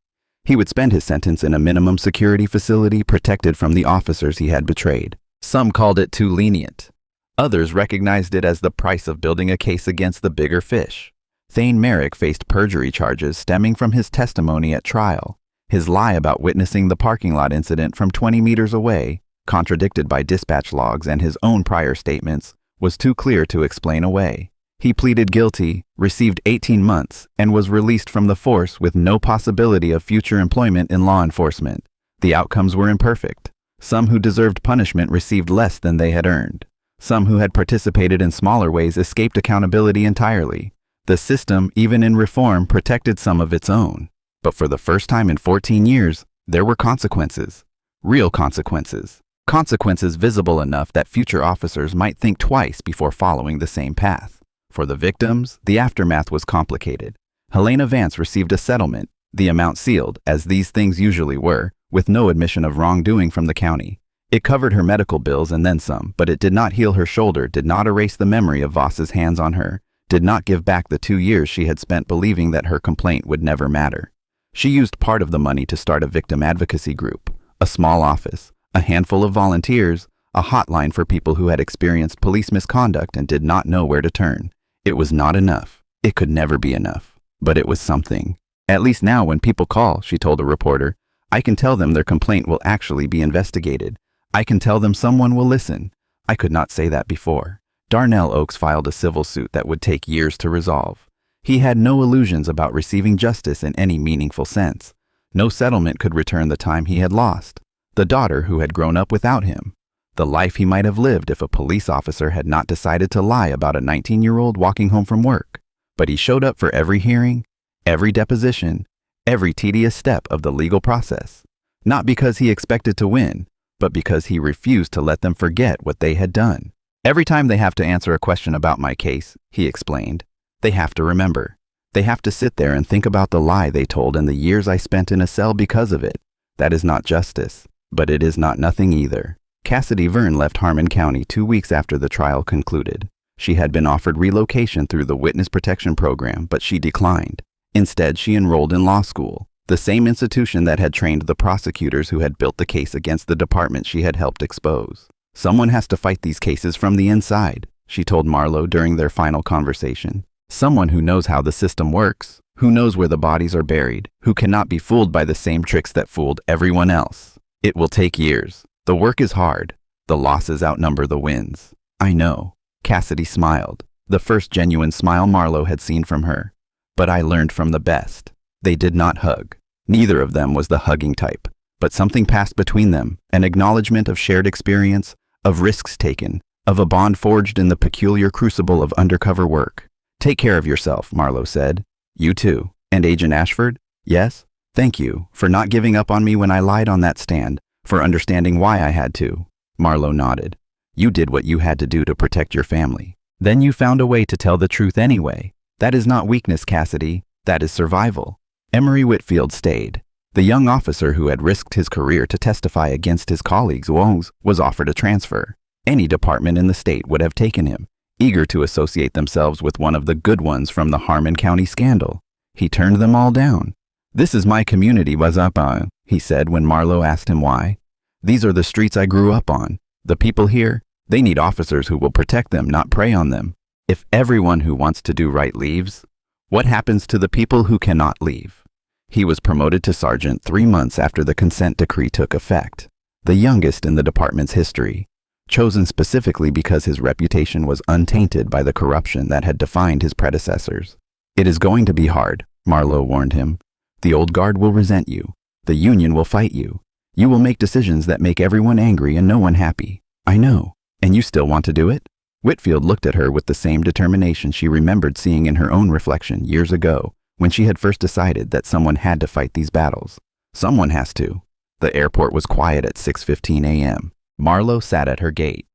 He would spend his sentence in a minimum security facility protected from the officers he had betrayed. Some called it too lenient. Others recognized it as the price of building a case against the bigger fish. Thane Merrick faced perjury charges stemming from his testimony at trial. His lie about witnessing the parking lot incident from 20 meters away, contradicted by dispatch logs and his own prior statements, was too clear to explain away. He pleaded guilty, received 18 months, and was released from the force with no possibility of future employment in law enforcement. The outcomes were imperfect. Some who deserved punishment received less than they had earned. Some who had participated in smaller ways escaped accountability entirely. The system, even in reform, protected some of its own. But for the first time in 14 years, there were consequences. Real consequences. Consequences visible enough that future officers might think twice before following the same path. For the victims, the aftermath was complicated. Helena Vance received a settlement, the amount sealed, as these things usually were, with no admission of wrongdoing from the county. It covered her medical bills and then some, but it did not heal her shoulder, did not erase the memory of Voss's hands on her, did not give back the 2 years she had spent believing that her complaint would never matter. She used part of the money to start a victim advocacy group, a small office, a handful of volunteers, a hotline for people who had experienced police misconduct and did not know where to turn. It was not enough. It could never be enough. But it was something. At least now when people call, she told a reporter, I can tell them their complaint will actually be investigated. I can tell them someone will listen. I could not say that before. Darnell Oaks filed a civil suit that would take years to resolve. He had no illusions about receiving justice in any meaningful sense. No settlement could return the time he had lost. The daughter who had grown up without him. The life he might have lived if a police officer had not decided to lie about a 19-year-old walking home from work. But he showed up for every hearing, every deposition, every tedious step of the legal process. Not because he expected to win, but because he refused to let them forget what they had done. Every time they have to answer a question about my case, he explained, they have to remember. They have to sit there and think about the lie they told and the years I spent in a cell because of it. That is not justice, but it is not nothing either. Cassidy Verne left Harmon County 2 weeks after the trial concluded. She had been offered relocation through the Witness Protection Program, but she declined. Instead, she enrolled in law school, the same institution that had trained the prosecutors who had built the case against the department she had helped expose. Someone has to fight these cases from the inside, she told Marlowe during their final conversation. Someone who knows how the system works, who knows where the bodies are buried, who cannot be fooled by the same tricks that fooled everyone else. It will take years. The work is hard. The losses outnumber the wins. I know. Cassidy smiled, the first genuine smile Marlowe had seen from her. But I learned from the best. They did not hug. Neither of them was the hugging type. But something passed between them, an acknowledgement of shared experience, of risks taken, of a bond forged in the peculiar crucible of undercover work. Take care of yourself, Marlowe said. You too. And Agent Ashford? Yes? Thank you for not giving up on me when I lied on that stand, for understanding why I had to. Marlowe nodded. You did what you had to do to protect your family. Then you found a way to tell the truth anyway. That is not weakness, Cassidy. That is survival. Emery Whitfield stayed. The young officer who had risked his career to testify against his colleagues was offered a transfer. Any department in the state would have taken him, eager to associate themselves with one of the good ones from the Harmon County scandal. He turned them all down. This is my community, Wazapa, he said when Marlowe asked him why. These are the streets I grew up on. The people here, they need officers who will protect them, not prey on them. If everyone who wants to do right leaves, what happens to the people who cannot leave? He was promoted to sergeant 3 months after the consent decree took effect, the youngest in the department's history, chosen specifically because his reputation was untainted by the corruption that had defined his predecessors. It is going to be hard, Marlowe warned him. The old guard will resent you. The union will fight you. You will make decisions that make everyone angry and no one happy. I know. And you still want to do it? Whitfield looked at her with the same determination she remembered seeing in her own reflection years ago, when she had first decided that someone had to fight these battles. Someone has to. The airport was quiet at 6:15 a.m. Marlowe sat at her gate,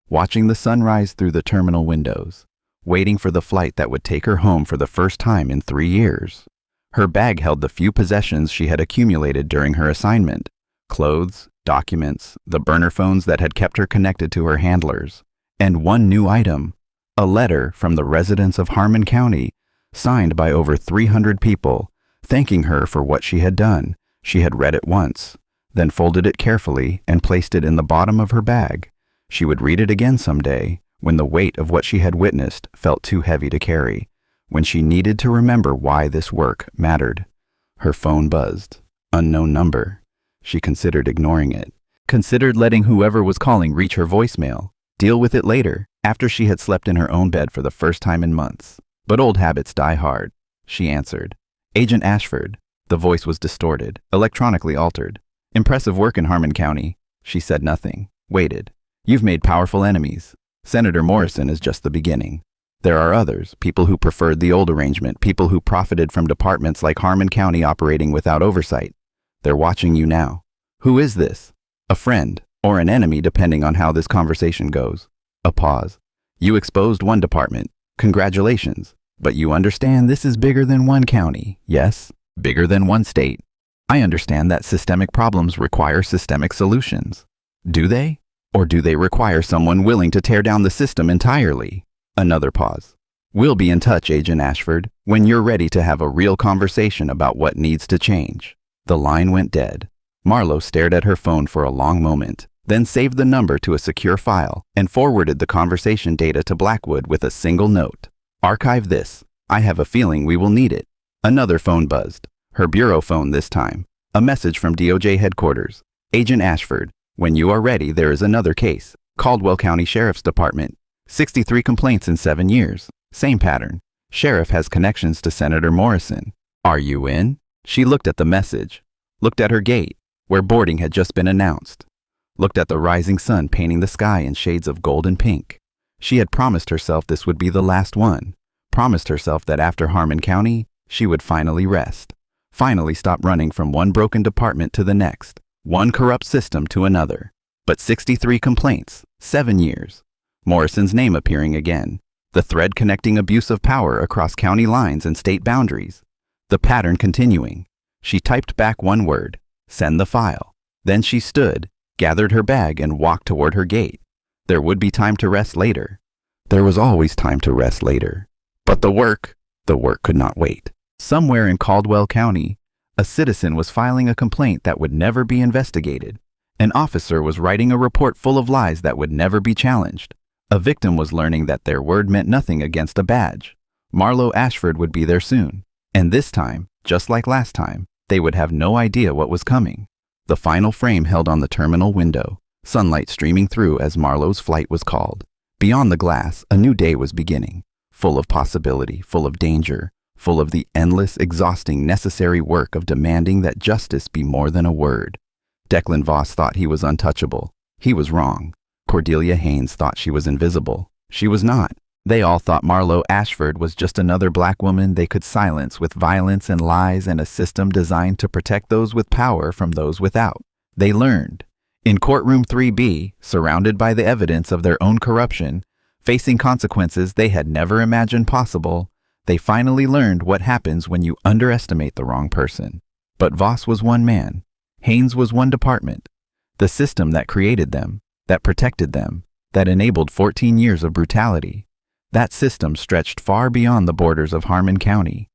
watching the sun rise through the terminal windows, waiting for the flight that would take her home for the first time in 3 years. Her bag held the few possessions she had accumulated during her assignment: clothes, documents, the burner phones that had kept her connected to her handlers, and one new item, a letter from the residents of Harmon County, signed by over 300 people, thanking her for what she had done. She had read it once, then folded it carefully and placed it in the bottom of her bag. She would read it again someday, when the weight of what she had witnessed felt too heavy to carry, when she needed to remember why this work mattered. Her phone buzzed. Unknown number. She considered ignoring it, considered letting whoever was calling reach her voicemail, deal with it later, after she had slept in her own bed for the first time in months. But old habits die hard. She answered. Agent Ashford. The voice was distorted, electronically altered. Impressive work in Harmon County. She said nothing, waited. You've made powerful enemies. Senator Morrison is just the beginning. There are others, people who preferred the old arrangement, people who profited from departments like Harmon County operating without oversight. They're watching you now. Who is this? A friend, or an enemy depending on how this conversation goes. A pause. You exposed one department. Congratulations. But you understand this is bigger than one county, yes? Bigger than one state. I understand that systemic problems require systemic solutions. Do they? Or do they require someone willing to tear down the system entirely? Another pause. We'll be in touch, Agent Ashford, when you're ready to have a real conversation about what needs to change. The line went dead. Marlowe stared at her phone for a long moment, then saved the number to a secure file and forwarded the conversation data to Blackwood with a single note. Archive this. I have a feeling we will need it. Another phone buzzed. Her bureau phone this time. A message from DOJ headquarters. Agent Ashford, when you are ready, there is another case. Caldwell County Sheriff's Department. 63 complaints in 7 years. Same pattern. Sheriff has connections to Senator Morrison. Are you in? She looked at the message. Looked at her gate, where boarding had just been announced. Looked at the rising sun painting the sky in shades of gold and pink. She had promised herself this would be the last one. Promised herself that after Harmon County, She would finally rest. Finally stop running from one broken department to the next, one corrupt system to another. But 63 complaints, 7 years. Morrison's name appearing again. The thread connecting abuse of power across county lines and state boundaries. The pattern continuing. She typed back one word, send the file. Then she stood, gathered her bag and walked toward her gate. There would be time to rest later. There was always time to rest later. But the work could not wait. Somewhere in Caldwell County, a citizen was filing a complaint that would never be investigated. An officer was writing a report full of lies that would never be challenged. A victim was learning that their word meant nothing against a badge. Marlo Ashford would be there soon. And this time, just like last time, they would have no idea what was coming. The final frame held on the terminal window, sunlight streaming through as Marlo's flight was called. Beyond the glass, a new day was beginning, full of possibility, full of danger, full of the endless, exhausting, necessary work of demanding that justice be more than a word. Declan Voss thought he was untouchable. He was wrong. Cordelia Haynes thought she was invisible. She was not. They all thought Marlo Ashford was just another black woman they could silence with violence and lies and a system designed to protect those with power from those without. They learned. In courtroom 3B, surrounded by the evidence of their own corruption, facing consequences they had never imagined possible, they finally learned what happens when you underestimate the wrong person. But Voss was one man. Haynes was one department. The system that created them, that protected them, that enabled 14 years of brutality. That system stretched far beyond the borders of Harmon County.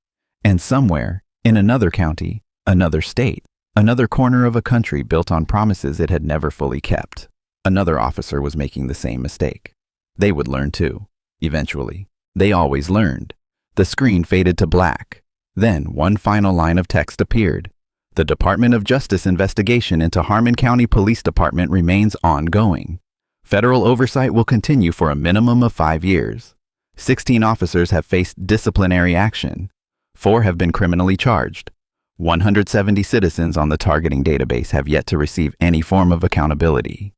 And somewhere, in another county, another state, another corner of a country built on promises it had never fully kept, another officer was making the same mistake. They would learn too, eventually. They always learned. The screen faded to black. Then one final line of text appeared. The Department of Justice investigation into Harmon County Police Department remains ongoing. Federal oversight will continue for a minimum of 5 years. 16 officers have faced disciplinary action. 4 have been criminally charged. 170 citizens on the targeting database have yet to receive any form of accountability.